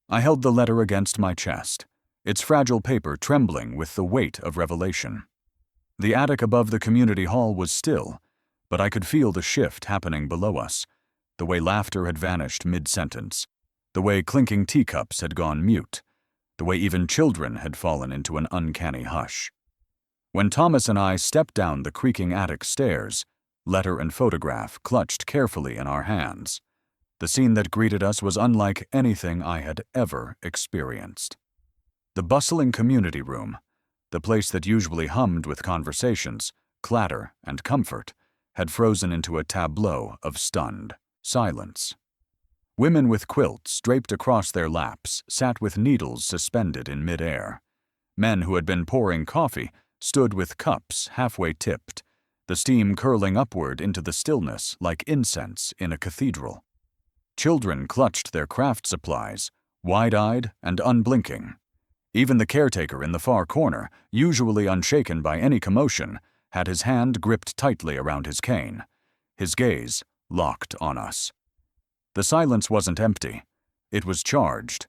Speaker 1: I held the letter against my chest, its fragile paper trembling with the weight of revelation. The attic above the community hall was still, but I could feel the shift happening below us, the way laughter had vanished mid-sentence, the way clinking teacups had gone mute, the way even children had fallen into an uncanny hush. When Thomas and I stepped down the creaking attic stairs, letter and photograph clutched carefully in our hands. The scene that greeted us was unlike anything I had ever experienced. The bustling community room, the place that usually hummed with conversations, clatter, and comfort, had frozen into a tableau of stunned silence. Women with quilts draped across their laps sat with needles suspended in midair. Men who had been pouring coffee stood with cups halfway tipped, the steam curling upward into the stillness like incense in a cathedral. Children clutched their craft supplies, wide-eyed and unblinking. Even the caretaker in the far corner, usually unshaken by any commotion, had his hand gripped tightly around his cane, his gaze locked on us. The silence wasn't empty. It was charged.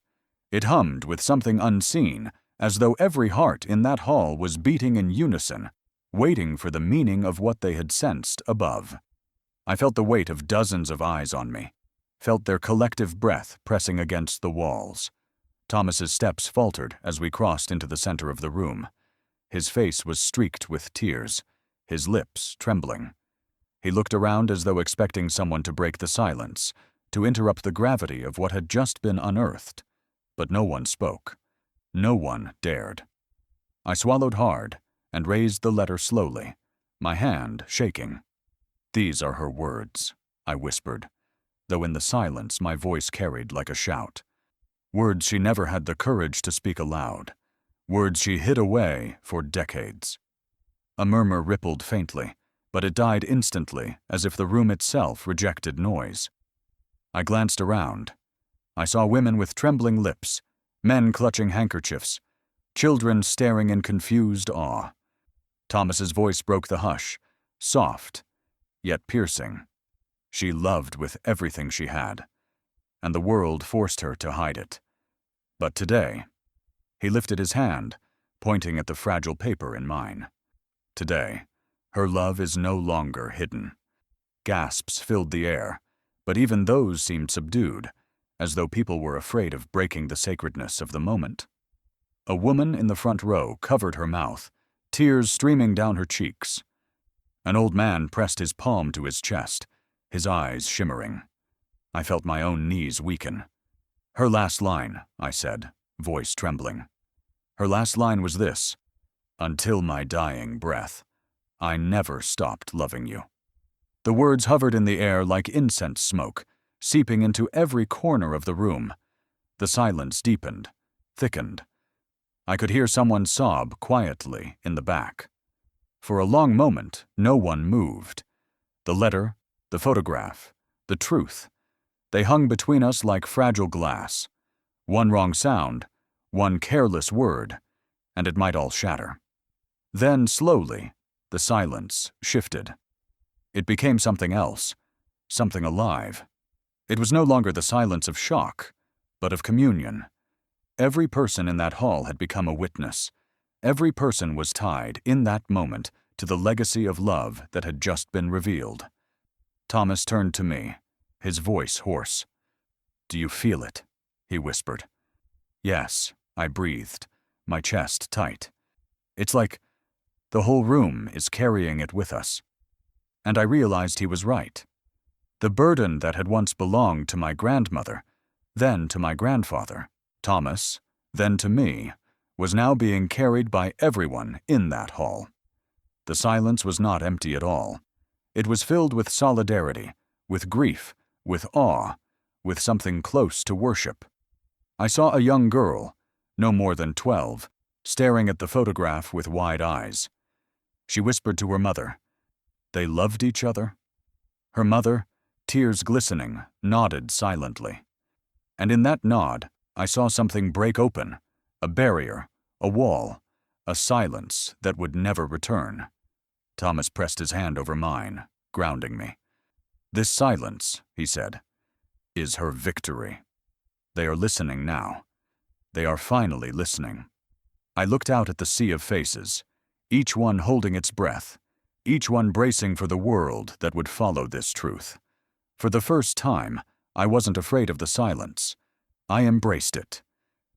Speaker 1: It hummed with something unseen, as though every heart in that hall was beating in unison, waiting for the meaning of what they had sensed above. I felt the weight of dozens of eyes on me, felt their collective breath pressing against the walls. Thomas's steps faltered as we crossed into the center of the room. His face was streaked with tears, his lips trembling. He looked around as though expecting someone to break the silence, to interrupt the gravity of what had just been unearthed. But no one spoke. No one dared. I swallowed hard and raised the letter slowly, my hand shaking. "These are her words," I whispered, though in the silence my voice carried like a shout. Words she never had the courage to speak aloud. Words she hid away for decades. A murmur rippled faintly, but it died instantly, as if the room itself rejected noise. I glanced around. I saw women with trembling lips, men clutching handkerchiefs, children staring in confused awe. Thomas's voice broke the hush, soft, yet piercing. She loved with everything she had, and the world forced her to hide it. But today, he lifted his hand, pointing at the fragile paper in mine. Today, her love is no longer hidden. Gasps filled the air, but even those seemed subdued, as though people were afraid of breaking the sacredness of the moment. A woman in the front row covered her mouth, tears streaming down her cheeks. An old man pressed his palm to his chest, his eyes shimmering. I felt my own knees weaken. "Her last line," I said, voice trembling. Her last line was this: "Until my dying breath, I never stopped loving you." The words hovered in the air like incense smoke, seeping into every corner of the room. The silence deepened, thickened. I could hear someone sob quietly in the back. For a long moment, no one moved. The letter, the photograph, the truth. They hung between us like fragile glass. One wrong sound, one careless word, and it might all shatter. Then, slowly, the silence shifted. It became something else, something alive. It was no longer the silence of shock, but of communion. Every person in that hall had become a witness. Every person was tied, in that moment, to the legacy of love that had just been revealed. Thomas turned to me, his voice hoarse. "Do you feel it?" he whispered. "Yes," I breathed, my chest tight. "It's like the whole room is carrying it with us." And I realized he was right. The burden that had once belonged to my grandmother, then to my grandfather, Thomas, then to me, was now being carried by everyone in that hall. The silence was not empty at all. It was filled with solidarity, with grief, with awe, with something close to worship. I saw a young girl, no more than 12, staring at the photograph with wide eyes. She whispered to her mother, "They loved each other?" Her mother, tears glistening, nodded silently. And in that nod, I saw something break open, a barrier, a wall, a silence that would never return. Thomas pressed his hand over mine, grounding me. "This silence," he said, "is her victory. They are listening now. They are finally listening." I looked out at the sea of faces, each one holding its breath, each one bracing for the world that would follow this truth. For the first time, I wasn't afraid of the silence. I embraced it.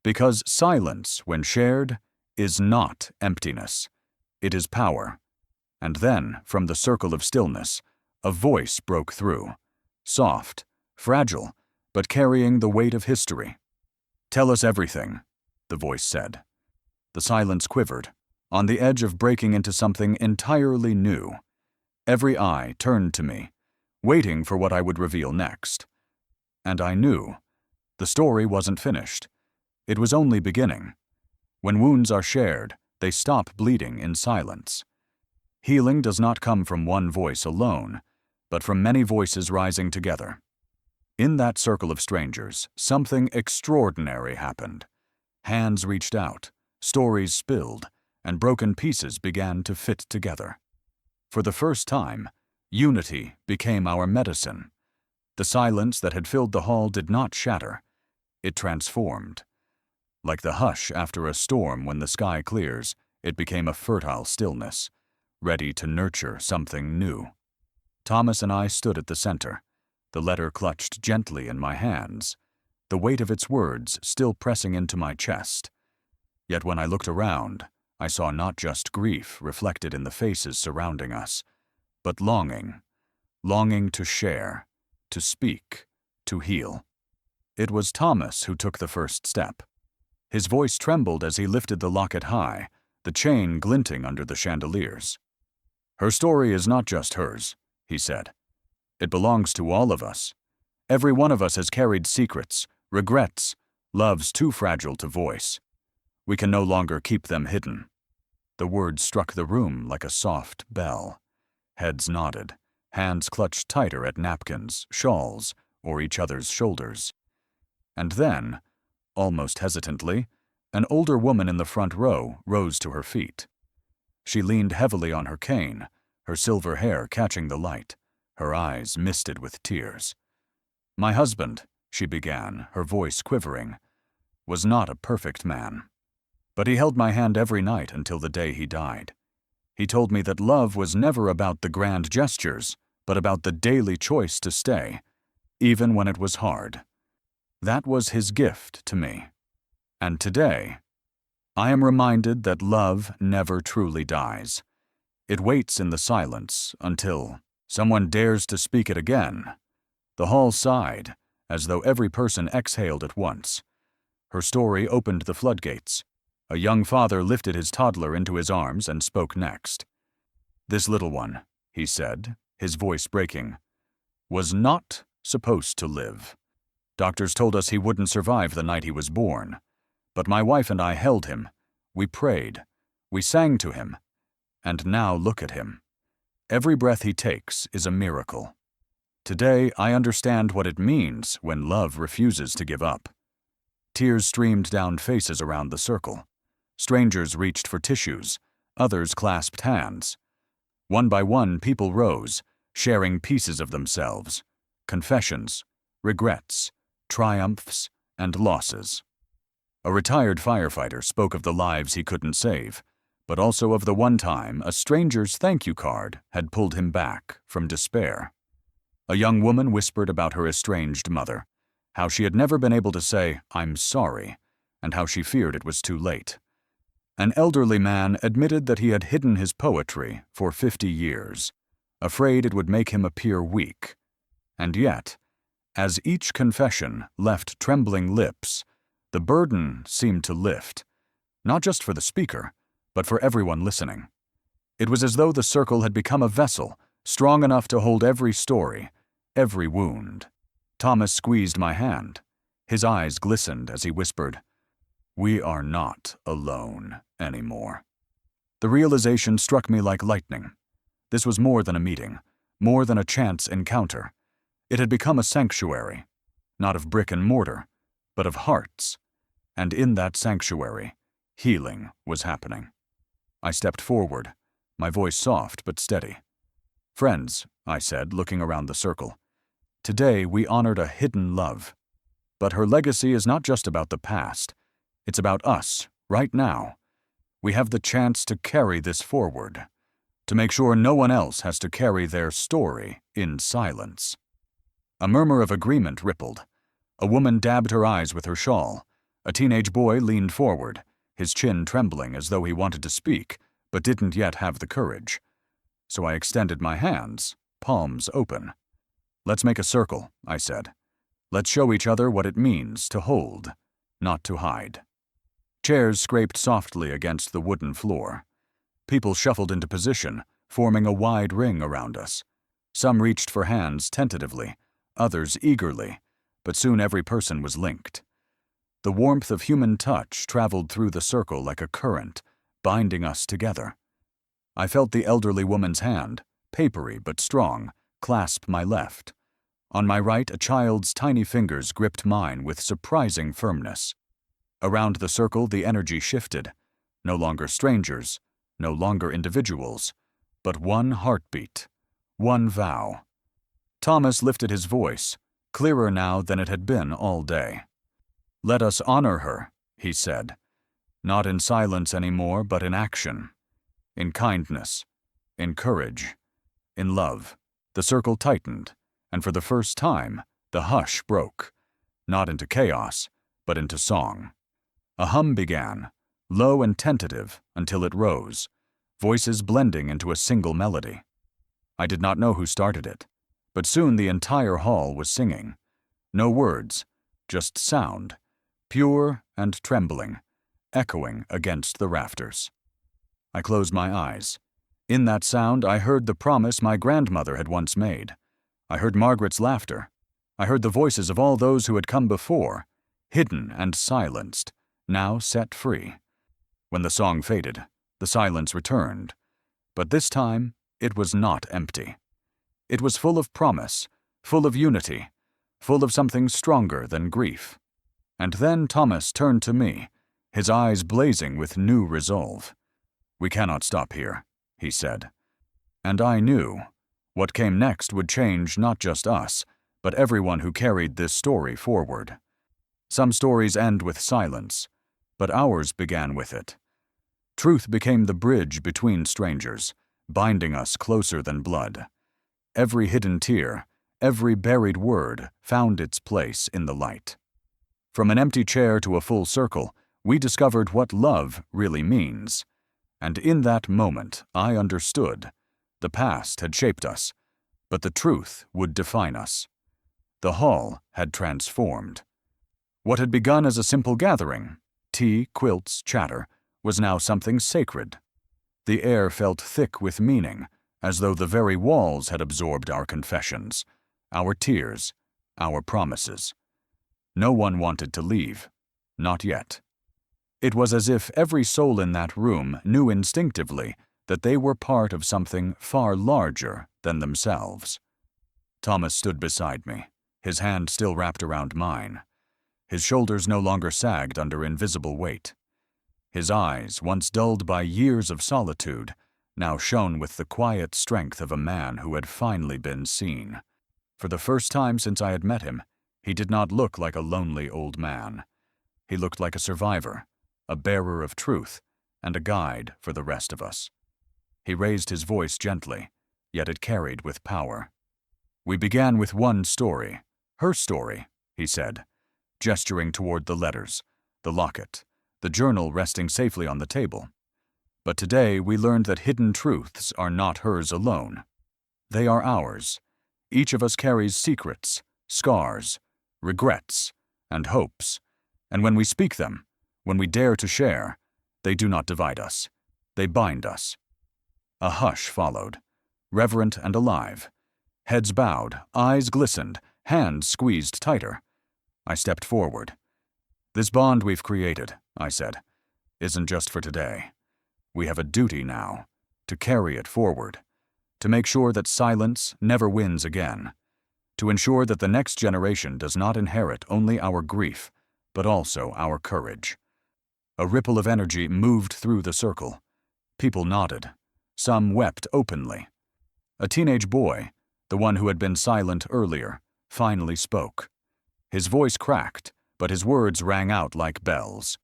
Speaker 1: Because silence, when shared, is not emptiness. It is power. And then, from the circle of stillness, a voice broke through. Soft, fragile, but carrying the weight of history. "Tell us everything," the voice said. The silence quivered, on the edge of breaking into something entirely new. Every eye turned to me, waiting for what I would reveal next. And I knew. The story wasn't finished. It was only beginning. When wounds are shared, they stop bleeding in silence. Healing does not come from one voice alone, but from many voices rising together. In that circle of strangers, something extraordinary happened. Hands reached out, stories spilled, and broken pieces began to fit together. For the first time, unity became our medicine. The silence that had filled the hall did not shatter. It transformed. Like the hush after a storm when the sky clears, it became a fertile stillness, ready to nurture something new. Thomas and I stood at the center, the letter clutched gently in my hands, the weight of its words still pressing into my chest. Yet when I looked around, I saw not just grief reflected in the faces surrounding us, but longing to share, to speak, to heal. It was Thomas who took the first step. His voice trembled as he lifted the locket high, the chain glinting under the chandeliers. "Her story is not just hers," he said. "It belongs to all of us. Every one of us has carried secrets, regrets, loves too fragile to voice. We can no longer keep them hidden." The words struck the room like a soft bell. Heads nodded, hands clutched tighter at napkins, shawls, or each other's shoulders. And then, almost hesitantly, an older woman in the front row rose to her feet. She leaned heavily on her cane, her silver hair catching the light, her eyes misted with tears. "My husband," she began, her voice quivering, "was not a perfect man. But he held my hand every night until the day he died. He told me that love was never about the grand gestures, but about the daily choice to stay, even when it was hard. That was his gift to me. And today, I am reminded that love never truly dies. It waits in the silence until someone dares to speak it again." The hall sighed, as though every person exhaled at once. Her story opened the floodgates. A young father lifted his toddler into his arms and spoke next. "This little one," he said, his voice breaking, "was not supposed to live. Doctors told us he wouldn't survive the night he was born. But my wife and I held him. We prayed. We sang to him. And now look at him. Every breath he takes is a miracle. Today I understand what it means when love refuses to give up." Tears streamed down faces around the circle. Strangers reached for tissues. Others clasped hands. One by one, people rose, sharing pieces of themselves. Confessions, regrets, triumphs, and losses. A retired firefighter spoke of the lives he couldn't save, but also of the one time a stranger's thank you card had pulled him back from despair. A young woman whispered about her estranged mother, how she had never been able to say, "I'm sorry," and how she feared it was too late. An elderly man admitted that he had hidden his poetry for 50 years, afraid it would make him appear weak. And yet, as each confession left trembling lips, the burden seemed to lift, not just for the speaker, but for everyone listening. It was as though the circle had become a vessel, strong enough to hold every story, every wound. Thomas squeezed my hand. His eyes glistened as he whispered, "We are not alone anymore." The realization struck me like lightning. This was more than a meeting, more than a chance encounter. It had become a sanctuary, not of brick and mortar, but of hearts. And in that sanctuary, healing was happening. I stepped forward, my voice soft but steady. "Friends," I said, looking around the circle, "today we honored a hidden love. But her legacy is not just about the past. It's about us, right now. We have the chance to carry this forward, to make sure no one else has to carry their story in silence." A murmur of agreement rippled. A woman dabbed her eyes with her shawl. A teenage boy leaned forward, his chin trembling as though he wanted to speak, but didn't yet have the courage. So I extended my hands, palms open. "Let's make a circle," I said. "Let's show each other what it means to hold, not to hide." Chairs scraped softly against the wooden floor. People shuffled into position, forming a wide ring around us. Some reached for hands tentatively, others eagerly, but soon every person was linked. The warmth of human touch traveled through the circle like a current, binding us together. I felt the elderly woman's hand, papery but strong, clasp my left. On my right, a child's tiny fingers gripped mine with surprising firmness. Around the circle, the energy shifted. No longer strangers, no longer individuals, but one heartbeat, one vow. Thomas lifted his voice, clearer now than it had been all day. "Let us honor her," he said, "not in silence anymore, but in action, in kindness, in courage, in love." The circle tightened, and for the first time, the hush broke, not into chaos, but into song. A hum began, low and tentative until it rose, voices blending into a single melody. I did not know who started it, but soon the entire hall was singing. No words, just sound, pure and trembling, echoing against the rafters. I closed my eyes. In that sound, I heard the promise my grandmother had once made. I heard Margaret's laughter. I heard the voices of all those who had come before, hidden and silenced, now set free. When the song faded, the silence returned. But this time, it was not empty. It was full of promise, full of unity, full of something stronger than grief. And then Thomas turned to me, his eyes blazing with new resolve. "We cannot stop here," he said. And I knew what came next would change not just us, but everyone who carried this story forward. Some stories end with silence, but ours began with it. Truth became the bridge between strangers, binding us closer than blood. Every hidden tear, every buried word found its place in the light. From an empty chair to a full circle, we discovered what love really means. And in that moment, I understood. The past had shaped us, but the truth would define us. The hall had transformed. What had begun as a simple gathering, tea, quilts, chatter, was now something sacred. The air felt thick with meaning, as though the very walls had absorbed our confessions, our tears, our promises. No one wanted to leave, not yet. It was as if every soul in that room knew instinctively that they were part of something far larger than themselves. Thomas stood beside me, his hand still wrapped around mine. His shoulders no longer sagged under invisible weight. His eyes, once dulled by years of solitude, now shone with the quiet strength of a man who had finally been seen. For the first time since I had met him, he did not look like a lonely old man. He looked like a survivor, a bearer of truth, and a guide for the rest of us. He raised his voice gently, yet it carried with power. "We began with one story, her story," he said, gesturing toward the letters, the locket, the journal resting safely on the table. "But today we learned that hidden truths are not hers alone. They are ours. Each of us carries secrets, scars, regrets, and hopes, and when we speak them, when we dare to share, they do not divide us. They bind us." A hush followed, reverent and alive. Heads bowed, eyes glistened, hands squeezed tighter. I stepped forward. "This bond we've created," I said, "isn't just for today. We have a duty now, to carry it forward, to make sure that silence never wins again, to ensure that the next generation does not inherit only our grief, but also our courage." A ripple of energy moved through the circle. People nodded. Some wept openly. A teenage boy, the one who had been silent earlier, finally spoke. His voice cracked, but his words rang out like bells.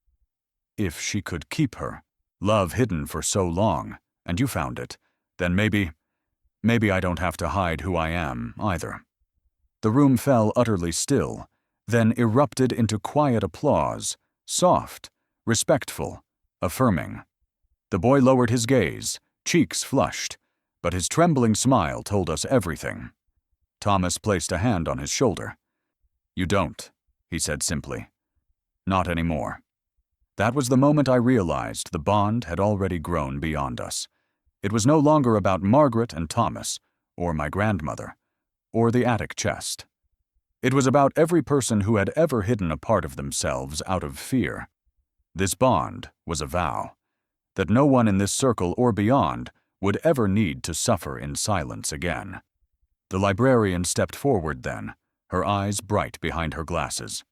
Speaker 1: "If she could keep her love hidden for so long, and you found it, then maybe I don't have to hide who I am either." The room fell utterly still, then erupted into quiet applause, soft, respectful, affirming. The boy lowered his gaze, cheeks flushed, but his trembling smile told us everything. Thomas placed a hand on his shoulder. "You don't," he said simply. "Not anymore." That was the moment I realized the bond had already grown beyond us. It was no longer about Margaret and Thomas, or my grandmother, or the attic chest. It was about every person who had ever hidden a part of themselves out of fear. This bond was a vow that no one in this circle or beyond would ever need to suffer in silence again. The librarian stepped forward then, her eyes bright behind her glasses.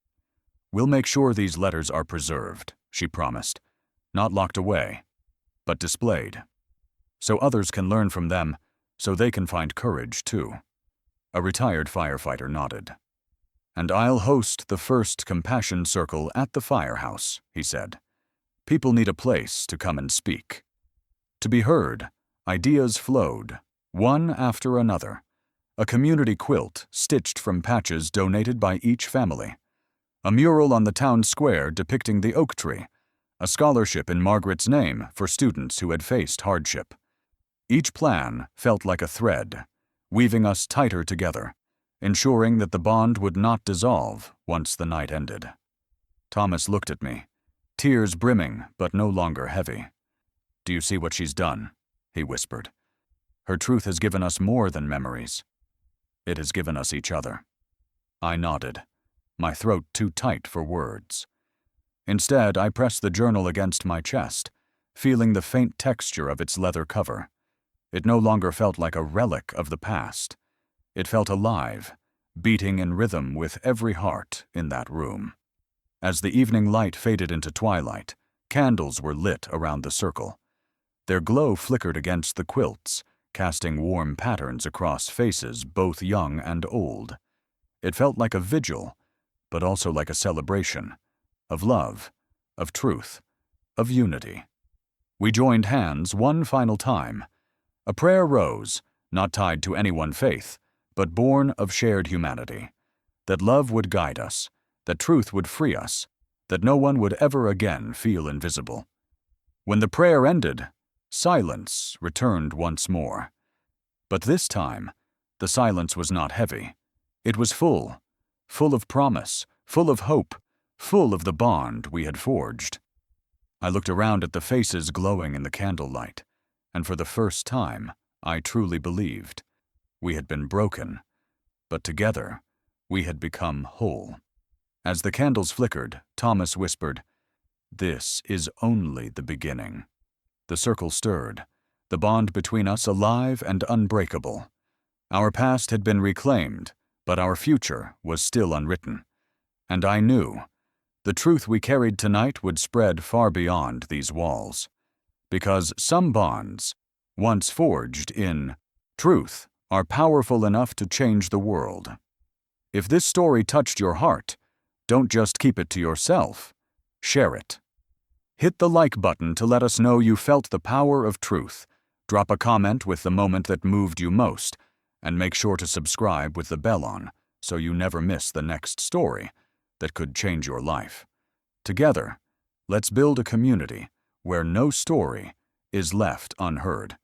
Speaker 1: "We'll make sure these letters are preserved," she promised, "not locked away, but displayed, so others can learn from them, so they can find courage too." A retired firefighter nodded. "And I'll host the first compassion circle at the firehouse," he said. "People need a place to come and speak." To be heard, ideas flowed, one after another. A community quilt stitched from patches donated by each family. A mural on the town square depicting the oak tree. A scholarship in Margaret's name for students who had faced hardship. Each plan felt like a thread, weaving us tighter together, ensuring that the bond would not dissolve once the night ended. Thomas looked at me, tears brimming but no longer heavy. "Do you see what she's done?" he whispered. "Her truth has given us more than memories. It has given us each other." I nodded, my throat too tight for words. Instead, I pressed the journal against my chest, feeling the faint texture of its leather cover. It no longer felt like a relic of the past. It felt alive, beating in rhythm with every heart in that room. As the evening light faded into twilight, candles were lit around the circle. Their glow flickered against the quilts, casting warm patterns across faces both young and old. It felt like a vigil, but also like a celebration, of love, of truth, of unity. We joined hands one final time. A prayer rose, not tied to any one faith, but born of shared humanity. That love would guide us, that truth would free us, that no one would ever again feel invisible. When the prayer ended, silence returned once more. But this time, the silence was not heavy. It was full of promise, full of hope, full of the bond we had forged. I looked around at the faces glowing in the candlelight, and for the first time, I truly believed. We had been broken, but together, we had become whole. As the candles flickered, Thomas whispered, "This is only the beginning." The circle stirred, the bond between us alive and unbreakable. Our past had been reclaimed, but our future was still unwritten. And I knew the truth we carried tonight would spread far beyond these walls. Because some bonds, once forged in truth, are powerful enough to change the world. If this story touched your heart, don't just keep it to yourself. Share it. Hit the like button to let us know you felt the power of truth. Drop a comment with the moment that moved you most, and make sure to subscribe with the bell on so you never miss the next story that could change your life. Together, let's build a community where no story is left unheard.